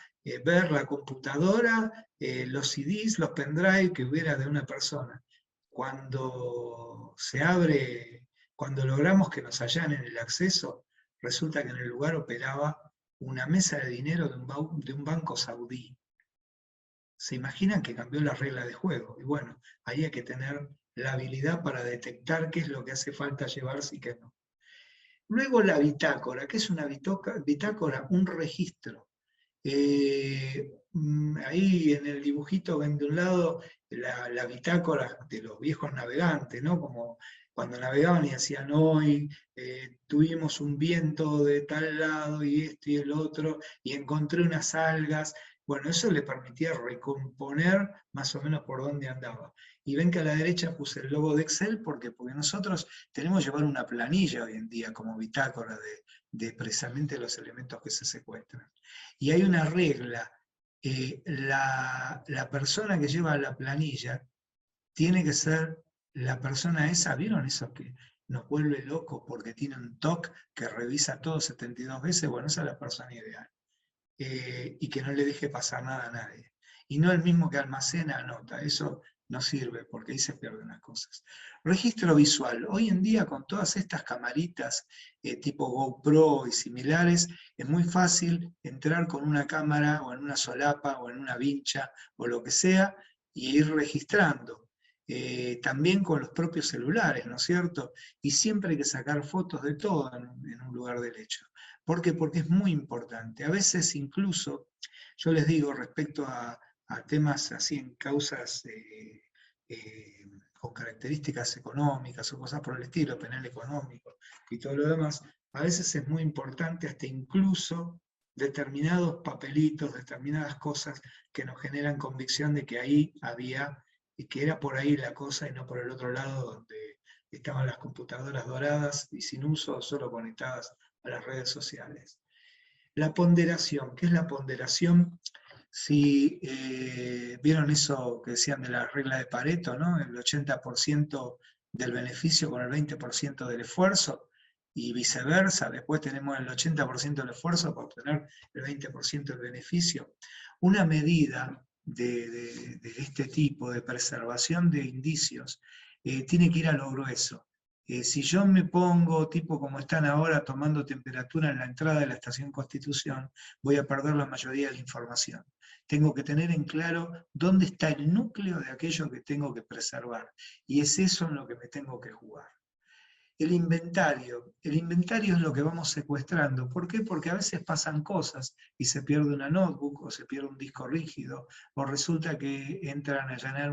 ver la computadora, los CDs, los pendrive que hubiera de una persona. Cuando se abre, cuando logramos que nos allanen el acceso, resulta que en el lugar operaba una mesa de dinero de un banco saudí. ¿Se imaginan que cambió la regla de juego? Y bueno, ahí hay que tener la habilidad para detectar qué es lo que hace falta llevarse y qué no. Luego la bitácora. ¿Qué es una bitácora? Un registro. Ahí en el dibujito ven de un lado la bitácora de los viejos navegantes, ¿no? Como cuando navegaban y decían, hoy tuvimos un viento de tal lado y esto y el otro, y encontré unas algas. Bueno, eso le permitía recomponer más o menos por dónde andaba. Y ven que a la derecha puse el logo de Excel, porque nosotros tenemos que llevar una planilla hoy en día como bitácora precisamente los elementos que se secuestran. Y hay una regla, la persona que lleva la planilla tiene que ser la persona esa, ¿vieron eso que nos vuelve locos porque tiene un TOC que revisa todo 72 veces? Bueno, esa es la persona ideal. Y que no le deje pasar nada a nadie. Y no el mismo que almacena, anota, eso no sirve porque ahí se pierden las cosas. Registro visual. Hoy en día con todas estas camaritas tipo GoPro y similares, es muy fácil entrar con una cámara o en una solapa o en una vincha o lo que sea y ir registrando. También con los propios celulares, ¿no es cierto? Y siempre hay que sacar fotos de todo en un lugar del hecho. ¿Por qué? Porque es muy importante. A veces incluso, yo les digo respecto a temas así en causas con características económicas o cosas por el estilo, penal económico y todo lo demás, a veces es muy importante hasta incluso determinados papelitos, determinadas cosas que nos generan convicción de que ahí había, y que era por ahí la cosa y no por el otro lado donde estaban las computadoras doradas y sin uso, solo conectadas a las redes sociales. La ponderación, ¿qué es la ponderación? Si vieron eso que decían de la regla de Pareto, ¿no? El 80% del beneficio con el 20% del esfuerzo, y viceversa, después tenemos el 80% del esfuerzo para obtener el 20% del beneficio. Una medida de este tipo de preservación de indicios tiene que ir a lo grueso. Si yo me pongo, tipo como están ahora, tomando temperatura en la entrada de la Estación Constitución, voy a perder la mayoría de la información. Tengo que tener en claro dónde está el núcleo de aquello que tengo que preservar. Y es eso en lo que me tengo que jugar. El inventario es lo que vamos secuestrando. ¿Por qué? Porque a veces pasan cosas y se pierde una notebook o se pierde un disco rígido o resulta que entran a allanar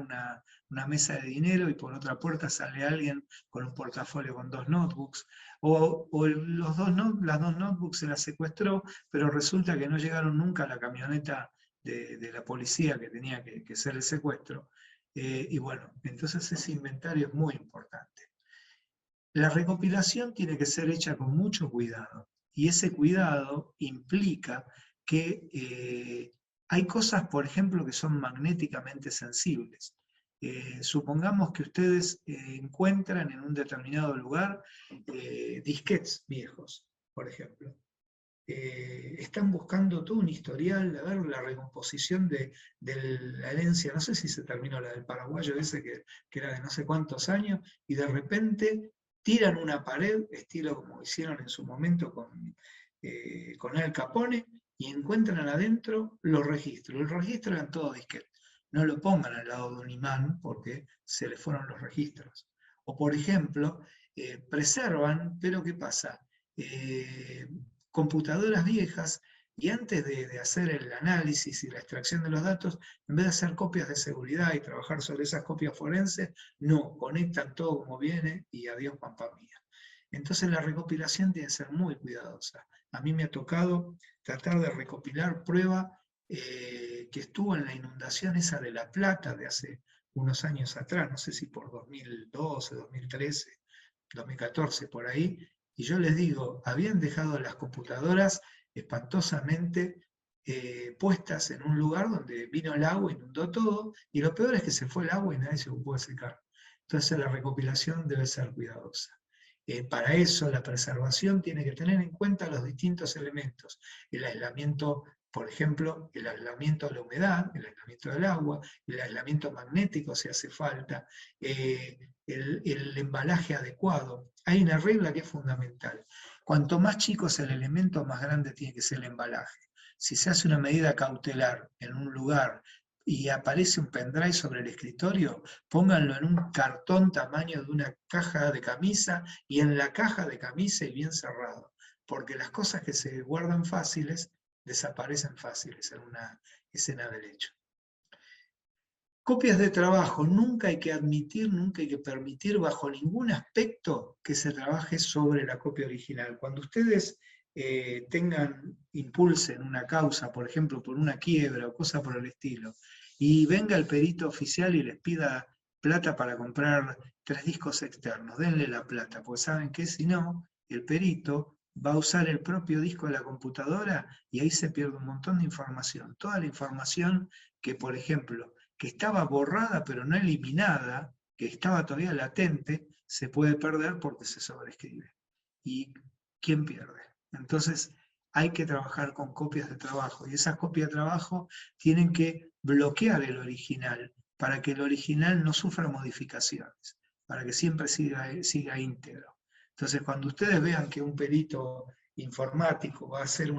una mesa de dinero y por otra puerta sale alguien con un portafolio con 2 notebooks o las 2 notebooks se las secuestró, pero resulta que no llegaron nunca a la camioneta de la policía que tenía que ser el secuestro. Y bueno, entonces ese inventario es muy importante. La recopilación tiene que ser hecha con mucho cuidado, y ese cuidado implica que hay cosas, por ejemplo, que son magnéticamente sensibles. Supongamos que ustedes encuentran en un determinado lugar disquetes viejos, por ejemplo. Están buscando todo un historial, a ver, la recomposición de la herencia, no sé si se terminó la del paraguayo ese que era de no sé cuántos años, y de repente tiran una pared, estilo como hicieron en su momento con Al Capone, y encuentran adentro los registros. Los registros eran todos disquetes. No lo pongan al lado de un imán porque se les fueron los registros. O por ejemplo, preservan, pero ¿qué pasa? Computadoras viejas, y antes de hacer el análisis y la extracción de los datos, en vez de hacer copias de seguridad y trabajar sobre esas copias forenses, no, conectan todo como viene y adiós pampa mía. Entonces la recopilación tiene que ser muy cuidadosa. A mí me ha tocado tratar de recopilar prueba que estuvo en la inundación esa de La Plata de hace unos años atrás, no sé si por 2012, 2013, 2014, por ahí, y yo les digo, habían dejado las computadoras espantosamente puestas en un lugar donde vino el agua, inundó todo, y lo peor es que se fue el agua y nadie se pudo secar. Entonces la recopilación debe ser cuidadosa. Para eso la preservación tiene que tener en cuenta los distintos elementos, el aislamiento, por ejemplo, el aislamiento de la humedad, el aislamiento del agua, el aislamiento magnético si hace falta, el embalaje adecuado. Hay una regla que es fundamental. Cuanto más chico es el elemento, más grande tiene que ser el embalaje. Si se hace una medida cautelar en un lugar y aparece un pendrive sobre el escritorio, pónganlo en un cartón tamaño de una caja de camisa y en la caja de camisa y bien cerrado, porque las cosas que se guardan fáciles desaparecen fáciles en una escena del hecho. Copias de trabajo, nunca hay que admitir, nunca hay que permitir bajo ningún aspecto que se trabaje sobre la copia original. Cuando ustedes impulsen una causa, por ejemplo, por una quiebra o cosa por el estilo, y venga el perito oficial y les pida plata para comprar 3 discos externos, denle la plata, porque saben que si no, el perito va a usar el propio disco de la computadora y ahí se pierde un montón de información. Toda la información que, por ejemplo, que estaba borrada pero no eliminada, que estaba todavía latente, se puede perder porque se sobreescribe. ¿Y quién pierde? Entonces hay que trabajar con copias de trabajo, y esas copias de trabajo tienen que bloquear el original para que el original no sufra modificaciones, para que siempre siga íntegro. Entonces, cuando ustedes vean que un perito informático va a hacer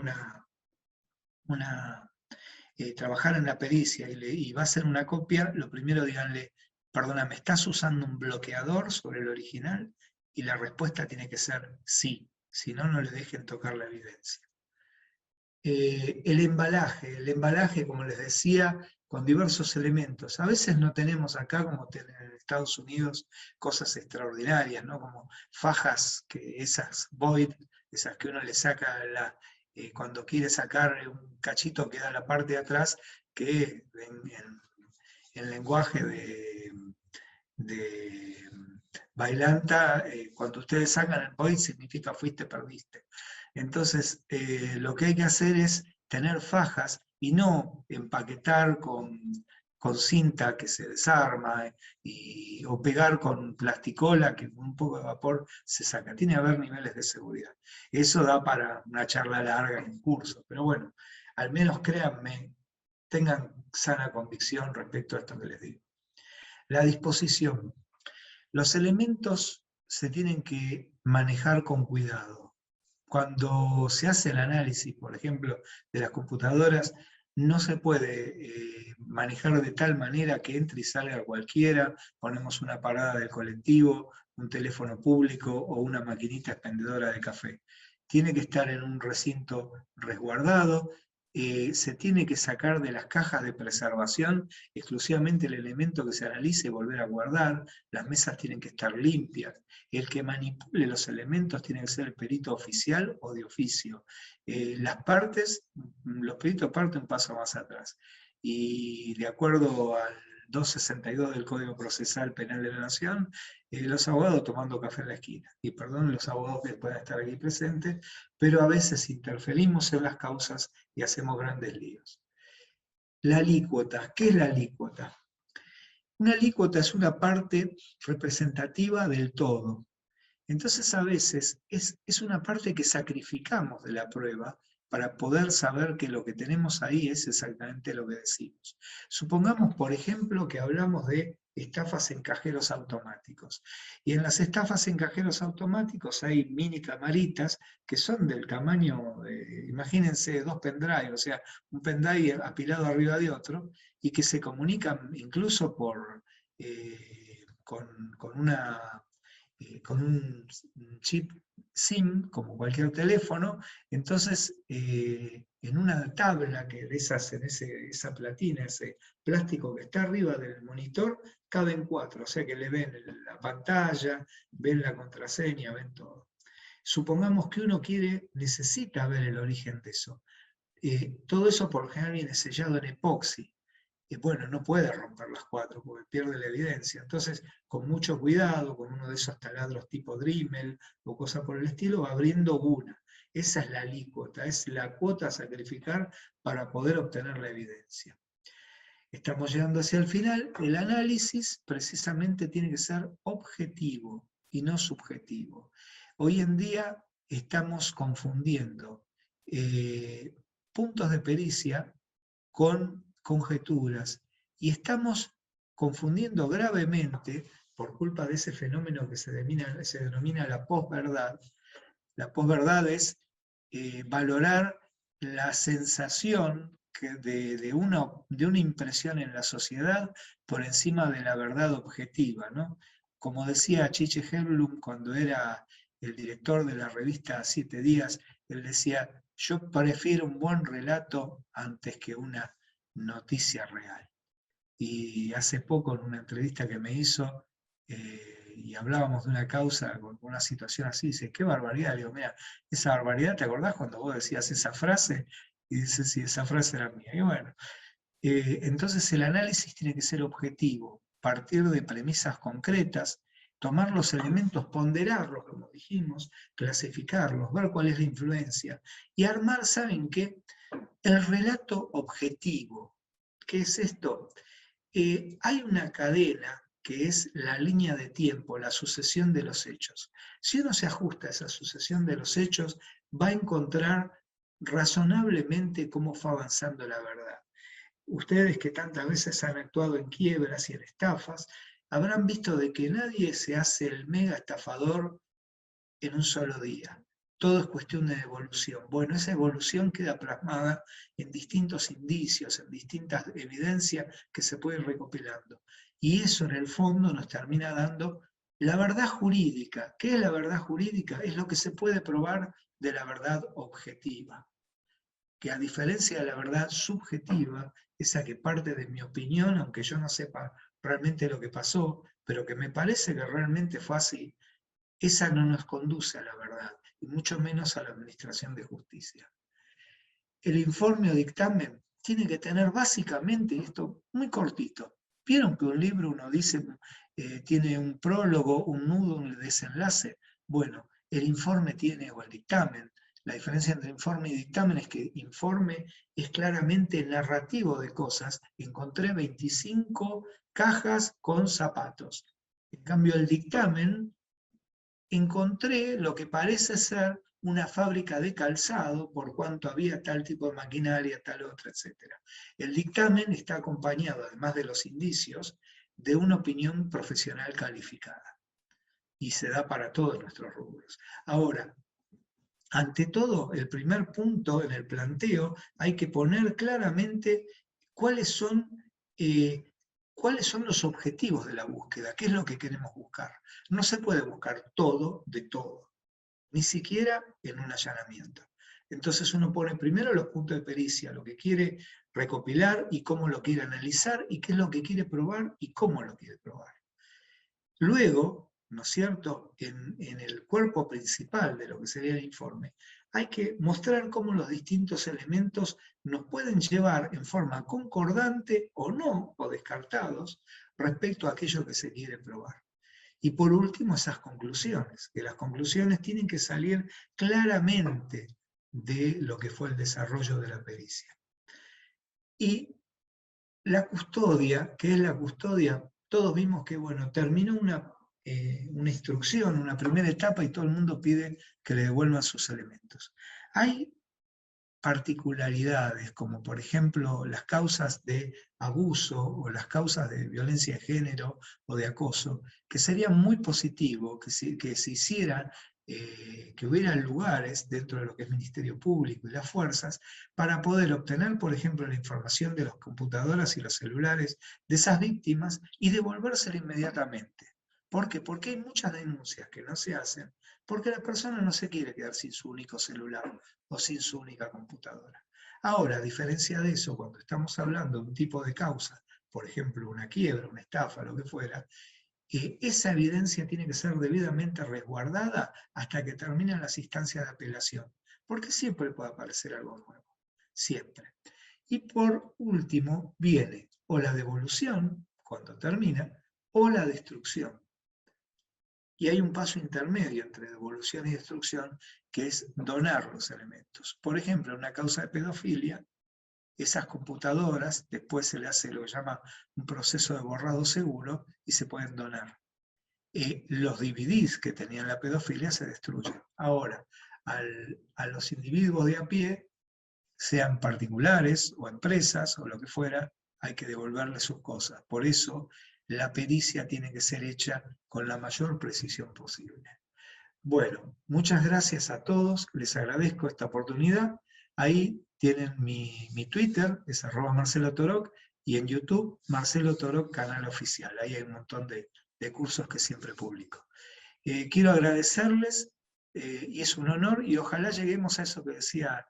trabajar en la pericia y va a hacer una copia, lo primero díganle, perdona, ¿me estás usando un bloqueador sobre el original? Y la respuesta tiene que ser sí, si no, no le dejen tocar la evidencia. El embalaje, como les decía, con diversos elementos. A veces no tenemos acá, como en Estados Unidos, cosas extraordinarias, ¿no? Como fajas, esas void, esas que uno le saca cuando quiere sacar un cachito que da la parte de atrás, que en lenguaje de bailanta, cuando ustedes sacan el void significa fuiste, perdiste. Entonces, lo que hay que hacer es tener fajas y no empaquetar con cinta que se desarma o pegar con plasticola que con un poco de vapor se saca. Tiene que haber niveles de seguridad. Eso da para una charla larga en curso, pero bueno, al menos créanme, tengan sana convicción respecto a esto que les digo. La disposición. Los elementos se tienen que manejar con cuidado. Cuando se hace el análisis, por ejemplo, de las computadoras, no se puede manejar de tal manera que entre y salga cualquiera, ponemos una parada del colectivo, un teléfono público o una maquinita expendedora de café. Tiene que estar en un recinto resguardado, se tiene que sacar de las cajas de preservación exclusivamente el elemento que se analice y volver a guardar, las mesas tienen que estar limpias, el que manipule los elementos tiene que ser el perito oficial o de oficio. Las partes, los peritos parten un paso más atrás, y de acuerdo al 262 del Código Procesal Penal de la Nación, los abogados tomando café en la esquina. Y perdón los abogados que puedan estar aquí presentes, pero a veces interferimos en las causas y hacemos grandes líos. La alícuota. ¿Qué es la alícuota? Una alícuota es una parte representativa del todo. Entonces a veces es una parte que sacrificamos de la prueba para poder saber que lo que tenemos ahí es exactamente lo que decimos. Supongamos, por ejemplo, que hablamos de estafas en cajeros automáticos. Y en las estafas en cajeros automáticos hay mini camaritas que son del tamaño, imagínense, 2 pendrive, o sea, un pendrive apilado arriba de otro, y que se comunican incluso con un chip SIM, como cualquier teléfono. Entonces en una tabla que de esas, en esa platina, ese plástico que está arriba del monitor, caben 4, o sea que le ven la pantalla, ven la contraseña, ven todo. Supongamos que uno necesita ver el origen de eso. Todo eso por lo general viene sellado en epoxi. Bueno, no puede romper las 4 porque pierde la evidencia. Entonces, con mucho cuidado, con uno de esos taladros tipo Dremel o cosa por el estilo, va abriendo una. Esa es la alícuota, es la cuota a sacrificar para poder obtener la evidencia. Estamos llegando hacia el final. El análisis precisamente tiene que ser objetivo y no subjetivo. Hoy en día estamos confundiendo puntos de pericia con conjeturas, y estamos confundiendo gravemente, por culpa de ese fenómeno que se denomina la posverdad. La posverdad es valorar la sensación de una impresión en la sociedad por encima de la verdad objetiva, ¿no? Como decía Chiche Hellblum cuando era el director de la revista 7 Días, él decía, yo prefiero un buen relato antes que una noticia real. Y hace poco en una entrevista que me hizo, y hablábamos de una causa con una situación así, dice, qué barbaridad. Le digo, mira, esa barbaridad, ¿te acordás cuando vos decías esa frase? Y dice, sí, esa frase era mía. Y bueno, entonces el análisis tiene que ser objetivo, partir de premisas concretas, tomar los elementos, ponderarlos, como dijimos, clasificarlos, ver cuál es la influencia, y armar, ¿saben qué? El relato objetivo. ¿Qué es esto? Hay una cadena que es la línea de tiempo, la sucesión de los hechos. Si uno se ajusta a esa sucesión de los hechos, va a encontrar razonablemente cómo fue avanzando la verdad. Ustedes que tantas veces han actuado en quiebras y en estafas, habrán visto de que nadie se hace el mega estafador en un solo día. Todo es cuestión de evolución. Bueno, esa evolución queda plasmada en distintos indicios, en distintas evidencias que se pueden recopilando. Y eso en el fondo nos termina dando la verdad jurídica. ¿Qué es la verdad jurídica? Es lo que se puede probar de la verdad objetiva, que a diferencia de la verdad subjetiva, esa que parte de mi opinión, aunque yo no sepa realmente lo que pasó, pero que me parece que realmente fue así, esa no nos conduce a la verdad, y mucho menos a la administración de justicia. El informe o dictamen tiene que tener básicamente esto muy cortito. ¿Vieron que un libro uno dice, tiene un prólogo, un nudo, un desenlace? Bueno, el informe tiene, o el dictamen, la diferencia entre informe y dictamen es que informe es claramente narrativo de cosas. Encontré 25 cajas con zapatos. En cambio, el dictamen, encontré lo que parece ser una fábrica de calzado, por cuanto había tal tipo de maquinaria, tal otra, etc. El dictamen está acompañado, además de los indicios, de una opinión profesional calificada. Y se da para todos nuestros rubros. Ahora, ante todo, el primer punto en el planteo, hay que poner claramente cuáles son los objetivos de la búsqueda, qué es lo que queremos buscar. No se puede buscar todo de todo, ni siquiera en un allanamiento. Entonces uno pone primero los puntos de pericia, lo que quiere recopilar y cómo lo quiere analizar, y qué es lo que quiere probar y cómo lo quiere probar. Luego, ¿no es cierto?, en el cuerpo principal de lo que sería el informe, hay que mostrar cómo los distintos elementos nos pueden llevar en forma concordante o no, o descartados, respecto a aquello que se quiere probar. Y por último, esas conclusiones, que las conclusiones tienen que salir claramente de lo que fue el desarrollo de la pericia. Y la custodia, ¿qué es la custodia? Todos vimos que, bueno, terminó una instrucción, una primera etapa, y todo el mundo pide que le devuelvan sus elementos. Hay particularidades, como por ejemplo las causas de abuso o las causas de violencia de género o de acoso, que sería muy positivo que se hicieran, que hubiera lugares dentro de lo que es Ministerio Público y las fuerzas para poder obtener, por ejemplo, la información de las computadoras y los celulares de esas víctimas y devolvérsela inmediatamente. ¿Por qué? Porque hay muchas denuncias que no se hacen porque la persona no se quiere quedar sin su único celular o sin su única computadora. Ahora, a diferencia de eso, cuando estamos hablando de un tipo de causa, por ejemplo, una quiebra, una estafa, lo que fuera, esa evidencia tiene que ser debidamente resguardada hasta que terminen las instancias de apelación, porque siempre puede aparecer algo nuevo, siempre. Y por último viene o la devolución, cuando termina, o la destrucción. Y hay un paso intermedio entre devolución y destrucción, que es donar los elementos. Por ejemplo, en una causa de pedofilia, esas computadoras después se le hace lo que llama un proceso de borrado seguro y se pueden donar. Los DVDs que tenían la pedofilia se destruyen. Ahora, a los individuos de a pie, sean particulares o empresas o lo que fuera, hay que devolverles sus cosas. Por eso, la pericia tiene que ser hecha con la mayor precisión posible. Bueno, muchas gracias a todos, les agradezco esta oportunidad. Ahí tienen mi Twitter, es @MarceloToroc, y en YouTube, Marcelo Toroc, canal oficial. Ahí hay un montón de cursos que siempre publico. Quiero agradecerles, y es un honor, y ojalá lleguemos a eso que decía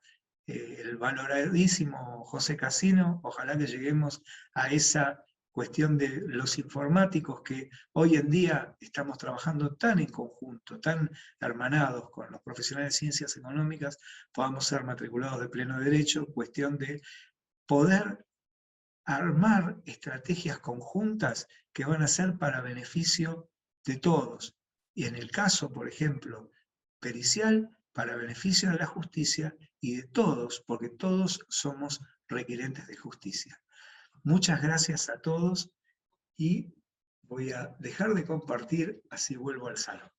el valoradísimo José Casino, ojalá que lleguemos a esa cuestión de los informáticos que hoy en día estamos trabajando tan en conjunto, tan hermanados con los profesionales de ciencias económicas, podamos ser matriculados de pleno derecho, cuestión de poder armar estrategias conjuntas que van a ser para beneficio de todos. Y en el caso, por ejemplo, pericial, para beneficio de la justicia y de todos, porque todos somos requerentes de justicia. Muchas gracias a todos y voy a dejar de compartir, así vuelvo al salón.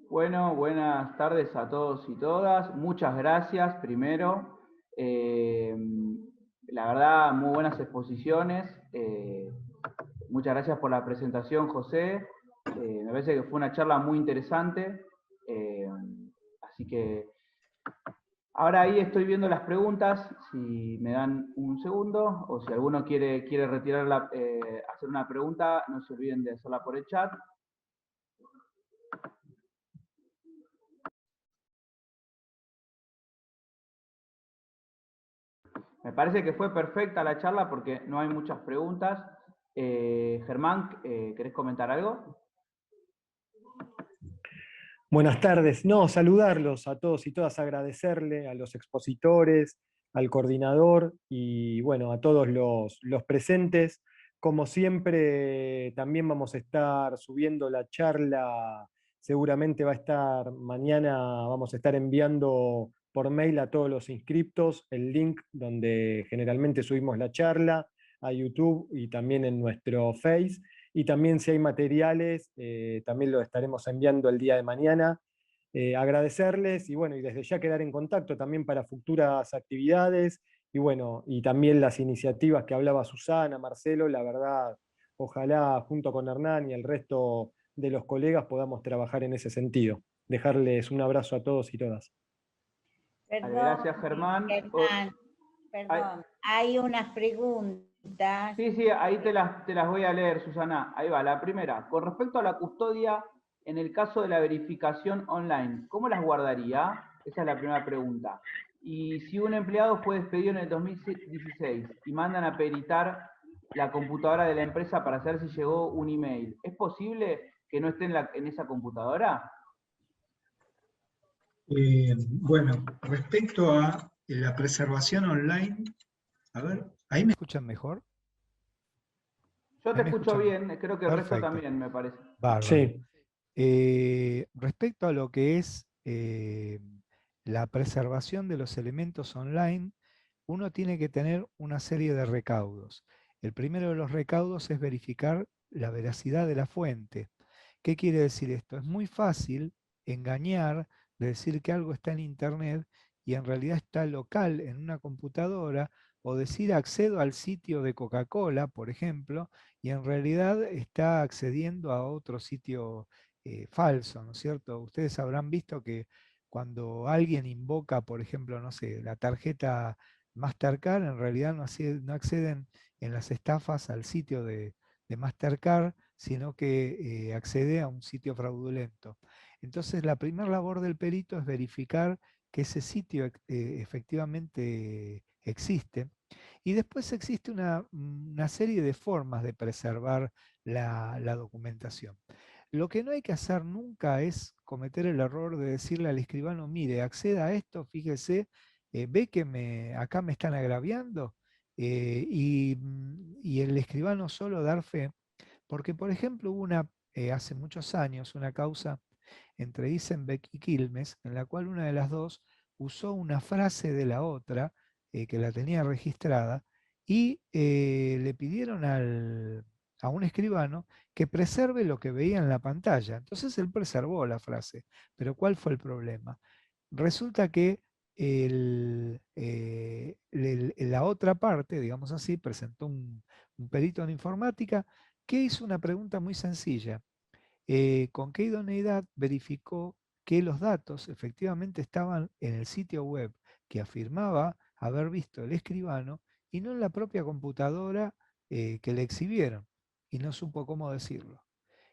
Bueno, buenas tardes a todos y todas. Muchas gracias primero. La verdad, muy buenas exposiciones. Muchas gracias por la presentación, José. Me parece que fue una charla muy interesante. Así que ahora ahí estoy viendo las preguntas. Si me dan un segundo o si alguno quiere retirar hacer una pregunta, no se olviden de hacerla por el chat. Me parece que fue perfecta la charla porque no hay muchas preguntas. Germán, ¿querés comentar algo? Buenas tardes. No, saludarlos a todos y todas, agradecerle a los expositores, al coordinador y bueno, a todos los presentes. Como siempre, también vamos a estar subiendo la charla, seguramente va a estar mañana, vamos a estar enviando por mail a todos los inscriptos el link donde generalmente subimos la charla, a YouTube y también en nuestro Face. Y también si hay materiales, también lo estaremos enviando el día de mañana. Agradecerles y bueno, y desde ya quedar en contacto también para futuras actividades y bueno, y también las iniciativas que hablaba Susana, Marcelo, la verdad, ojalá junto con Hernán y el resto de los colegas podamos trabajar en ese sentido. Dejarles un abrazo a todos y todas. Vale, Perdón, gracias, Germán. Germán, perdón, hay unas preguntas. Sí, ahí te las voy a leer, Susana. Ahí va, la primera. Con respecto a la custodia, en el caso de la verificación online, ¿cómo las guardaría? Esa es la primera pregunta. Y si un empleado fue despedido en el 2016 y mandan a peritar la computadora de la empresa para saber si llegó un email, ¿es posible que no esté en esa computadora? Bueno, respecto a la preservación online, a ver, ahí me escuchan mejor? Yo Ahí te me escucho escuchan. bien, creo que el resto Perfecto. también, me parece. Bárbaro. Sí. Respecto a lo que es la preservación de los elementos online, uno tiene que tener una serie de recaudos. El primero de los recaudos es verificar la veracidad de la fuente. ¿Qué quiere decir esto? Es muy fácil engañar, de decir que algo está en Internet y en realidad está local en una computadora, o decir accedo al sitio de Coca-Cola, por ejemplo, y en realidad está accediendo a otro sitio falso, ¿no es cierto? Ustedes habrán visto que cuando alguien invoca, por ejemplo, no sé, la tarjeta Mastercard, en realidad no acceden en las estafas al sitio de Mastercard, sino que accede a un sitio fraudulento. Entonces, la primera labor del perito es verificar que ese sitio efectivamente existe. Y después existe una serie de formas de preservar la documentación. Lo que no hay que hacer nunca es cometer el error de decirle al escribano, mire, acceda a esto, fíjese, ve que acá me están agraviando, y el escribano solo dar fe. Porque, por ejemplo, hubo hace muchos años una causa entre Isenbeck y Quilmes, en la cual una de las dos usó una frase de la otra, que la tenía registrada, y le pidieron a un escribano que preserve lo que veía en la pantalla. Entonces él preservó la frase. Pero ¿cuál fue el problema? Resulta que la otra parte, digamos así, presentó un perito en informática que hizo una pregunta muy sencilla. ¿Con qué idoneidad verificó que los datos efectivamente estaban en el sitio web que afirmaba haber visto el escribano y no en la propia computadora que le exhibieron? Y no supo cómo decirlo.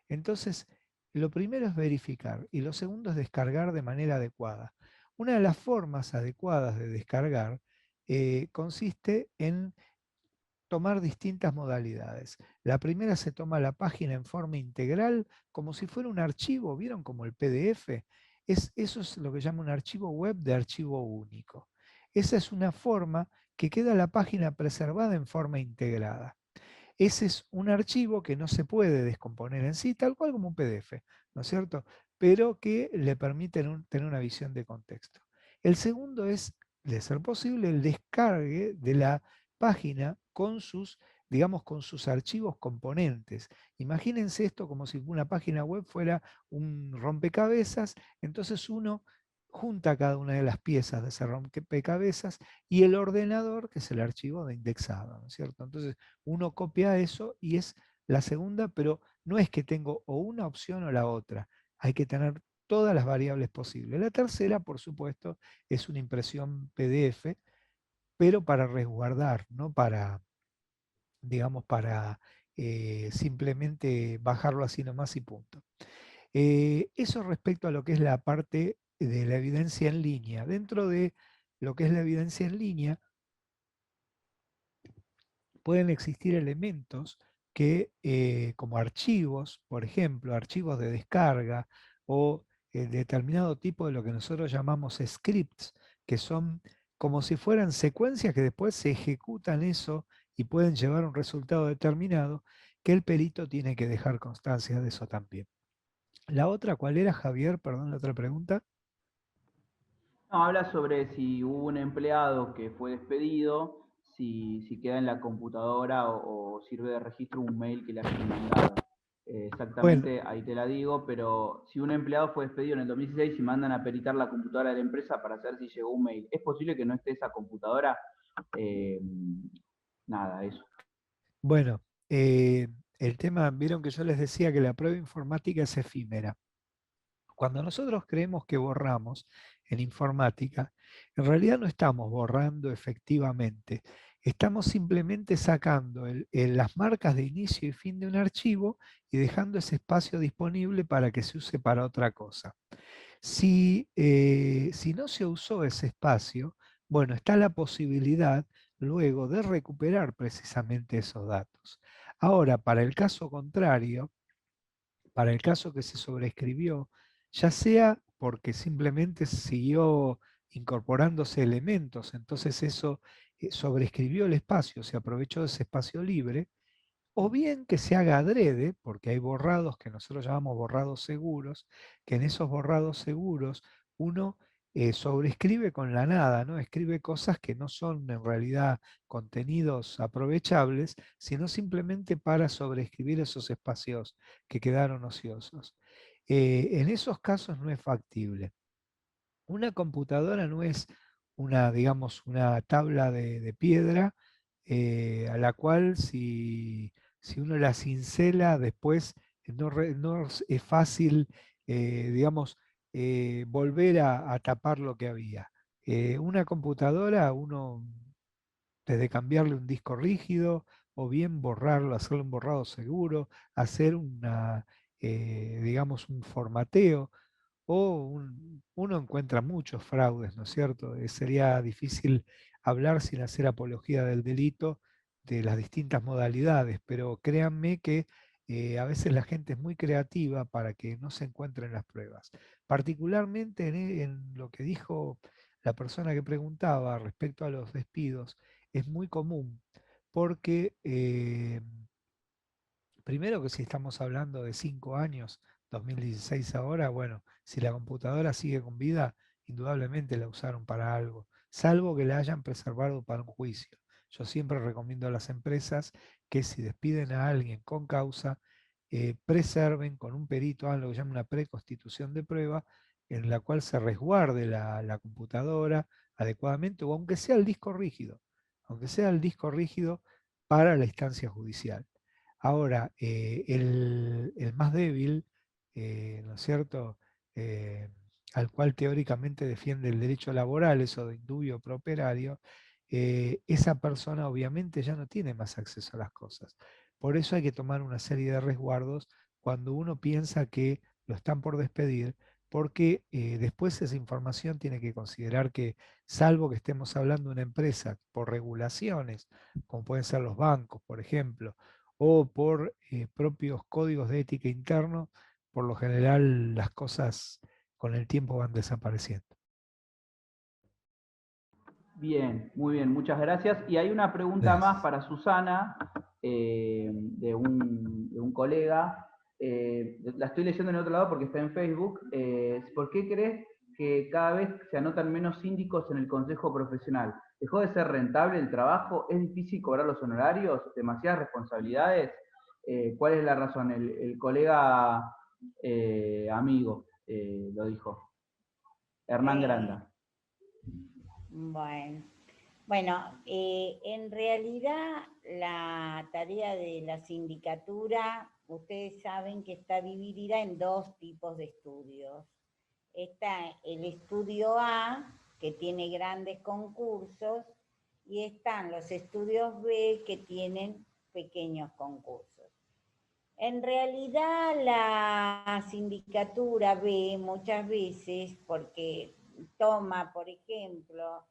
Entonces, lo primero es verificar y lo segundo es descargar de manera adecuada. Una de las formas adecuadas de descargar consiste en tomar distintas modalidades. La primera, se toma la página en forma integral, como si fuera un archivo, ¿vieron? Como el PDF. Eso es lo que llama un archivo web de archivo único. Esa es una forma que queda la página preservada en forma integrada. Ese es un archivo que no se puede descomponer en sí, tal cual como un PDF, ¿no es cierto? Pero que le permite tener una visión de contexto. El segundo es, de ser posible, el descargue de la página con sus, digamos, con sus archivos componentes. Imagínense esto como si una página web fuera un rompecabezas, entonces uno junta cada una de las piezas de ese rompecabezas y el ordenador, que es el archivo de indexado, ¿no es cierto? Entonces uno copia eso y es la segunda, pero no es que tengo o una opción o la otra, hay que tener todas las variables posibles. La tercera, por supuesto, es una impresión PDF, pero para resguardar, no para, digamos, para simplemente bajarlo así nomás y punto. Eso respecto a lo que es la parte de la evidencia en línea. Dentro de lo que es la evidencia en línea, pueden existir elementos que, como archivos, por ejemplo, archivos de descarga o determinado tipo de lo que nosotros llamamos scripts, que son como si fueran secuencias que después se ejecutan eso y pueden llevar a un resultado determinado, que el perito tiene que dejar constancia de eso también. La otra, ¿cuál era, Javier? Perdón, la otra pregunta. No, habla sobre si hubo un empleado que fue despedido, si queda en la computadora o sirve de registro un mail que le hayan mandado. Bueno, Exactamente, ahí te la digo, pero si un empleado fue despedido en el 2016 y mandan a peritar la computadora de la empresa para saber si llegó un mail, ¿es posible que no esté esa computadora? Eh, Nada, eso. bueno, el tema, vieron que yo les decía que la prueba informática es efímera. Cuando nosotros creemos que borramos en informática, en realidad no estamos borrando efectivamente. Estamos simplemente sacando las marcas de inicio y fin de un archivo y dejando ese espacio disponible para que se use para otra cosa. Si no se usó ese espacio, bueno, está la posibilidad luego de recuperar precisamente esos datos. Ahora, para el caso contrario, para el caso que se sobreescribió, ya sea porque simplemente siguió incorporándose elementos, entonces eso sobreescribió el espacio, se aprovechó de ese espacio libre, o bien que se haga adrede, porque hay borrados que nosotros llamamos borrados seguros, que en esos borrados seguros uno sobrescribe con la nada, ¿no? Escribe cosas que no son en realidad contenidos aprovechables, sino simplemente para sobreescribir esos espacios que quedaron ociosos. En esos casos no es factible. Una computadora no es una, digamos, una tabla de piedra a la cual si uno la cincela después no es fácil, digamos, volver a tapar lo que había. Una computadora, uno desde cambiarle un disco rígido o bien borrarlo, hacerle un borrado seguro, hacer una, digamos, un formateo o uno encuentra muchos fraudes, ¿no es cierto? Sería difícil hablar sin hacer apología del delito de las distintas modalidades, pero créanme que a veces la gente es muy creativa para que no se encuentren las pruebas. Particularmente en lo que dijo la persona que preguntaba respecto a los despidos, es muy común porque primero que si estamos hablando de 5 años, 2016 ahora, bueno, si la computadora sigue con vida, indudablemente la usaron para algo, salvo que la hayan preservado para un juicio. Yo siempre recomiendo a las empresas que si despiden a alguien con causa, preserven con un perito, hagan lo que llama una preconstitución de prueba, en la cual se resguarde la computadora adecuadamente, o aunque sea el disco rígido, aunque sea el disco rígido para la instancia judicial. Ahora, el más débil, ¿no es cierto? Eh, Al cual teóricamente defiende el derecho laboral, eso de indubio pro operario, esa persona obviamente ya no tiene más acceso a las cosas. Por eso hay que tomar una serie de resguardos cuando uno piensa que lo están por despedir, porque después esa información tiene que considerar que, salvo que estemos hablando de una empresa por regulaciones, como pueden ser los bancos, por ejemplo, o por propios códigos de ética internos, por lo general las cosas con el tiempo van desapareciendo. Bien, muy bien, muchas gracias. Y hay una pregunta más para Susana, de un colega. La estoy leyendo en otro lado porque está en Facebook. ¿Por qué crees que cada vez se anotan menos síndicos en el consejo profesional? ¿Dejó de ser rentable el trabajo? ¿Es difícil cobrar los honorarios? ¿Demasiadas responsabilidades? ¿Cuál es la razón? El colega amigo lo dijo, Hernán Granda. Bueno, en realidad la tarea de la sindicatura, ustedes saben que está dividida en dos tipos de estudios. Está el estudio A, que tiene grandes concursos, y están los estudios B, que tienen pequeños concursos. En realidad la sindicatura B muchas veces, porque toma, por ejemplo,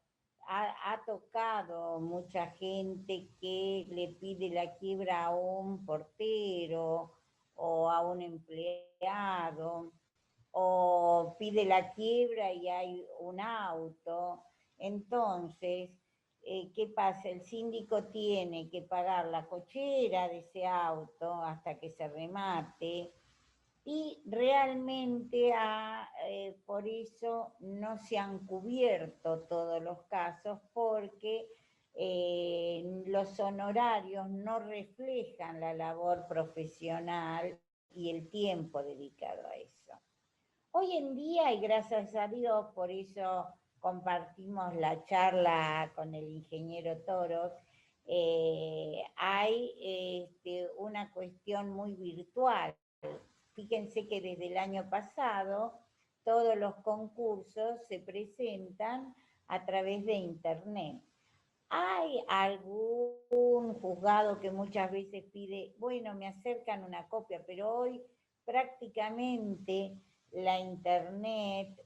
ha tocado mucha gente que le pide la quiebra a un portero o a un empleado, o pide la quiebra y hay un auto. Entonces, ¿qué pasa? El síndico tiene que pagar la cochera de ese auto hasta que se remate, y realmente por eso no se han cubierto todos los casos, porque los honorarios no reflejan la labor profesional y el tiempo dedicado a eso. Hoy en día, y gracias a Dios, por eso compartimos la charla con el ingeniero Toros, hay una cuestión muy virtual. Fíjense que desde el año pasado todos los concursos se presentan a través de internet. Hay algún juzgado que muchas veces pide, bueno, me acercan una copia, pero hoy prácticamente la internet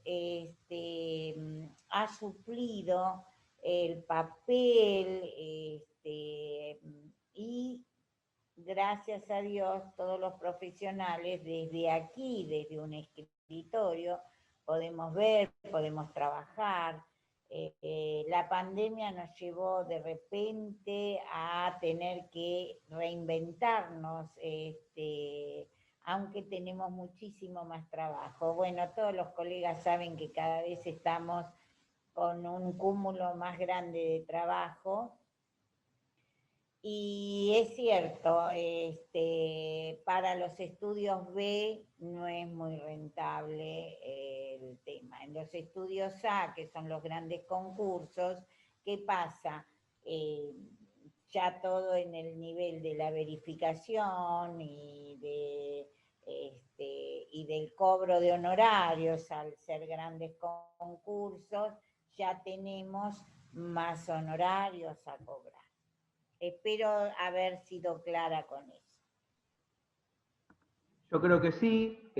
ha suplido el papel, y gracias a Dios todos los profesionales desde aquí, desde un escritorio, podemos ver, podemos trabajar. La pandemia nos llevó de repente a tener que reinventarnos, aunque tenemos muchísimo más trabajo. Bueno, todos los colegas saben que cada vez estamos con un cúmulo más grande de trabajo. Y es cierto, para los estudios B no es muy rentable el tema. En los estudios A, que son los grandes concursos, ¿qué pasa? Ya todo en el nivel de la verificación y del cobro de honorarios, al ser grandes concursos, ya tenemos más honorarios a cobrar. Espero haber sido clara con eso. Yo creo que sí.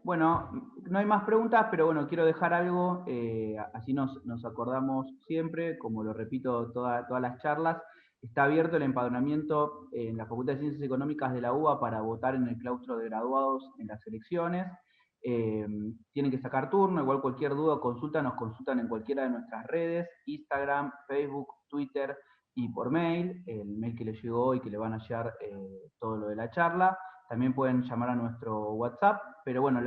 Bueno, no hay más preguntas, pero bueno, quiero dejar algo, así nos acordamos siempre, como lo repito todas las charlas. Está abierto el empadronamiento en la Facultad de Ciencias Económicas de la UBA para votar en el claustro de graduados en las elecciones. Tienen que sacar turno, igual cualquier duda nos consultan en cualquiera de nuestras redes, Instagram, Facebook, Twitter y por mail, el mail que les llegó hoy, que le van a llegar todo lo de la charla. También pueden llamar a nuestro WhatsApp, pero bueno,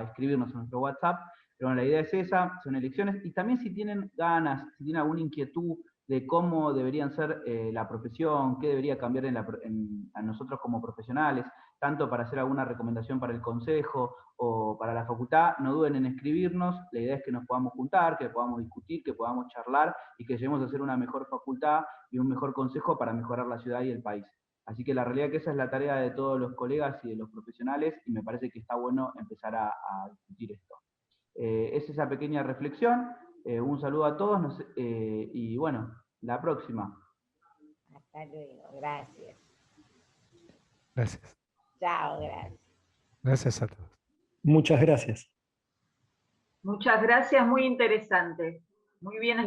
escribirnos a nuestro WhatsApp. Pero bueno, la idea es esa, son elecciones. Y también si tienen ganas, si tienen alguna inquietud de cómo deberían ser la profesión, qué debería cambiar a nosotros como profesionales, tanto para hacer alguna recomendación para el consejo o para la facultad, no duden en escribirnos. La idea es que nos podamos juntar, que podamos discutir, que podamos charlar y que lleguemos a hacer una mejor facultad y un mejor consejo para mejorar la ciudad y el país. Así que la realidad es que esa es la tarea de todos los colegas y de los profesionales, y me parece que está bueno empezar a discutir esto. Es esa pequeña reflexión. Un saludo a todos y bueno, la próxima. Hasta luego, gracias. Gracias. Chao, gracias. Gracias a todos. Muchas gracias. Muchas gracias, muy interesante. Muy bien.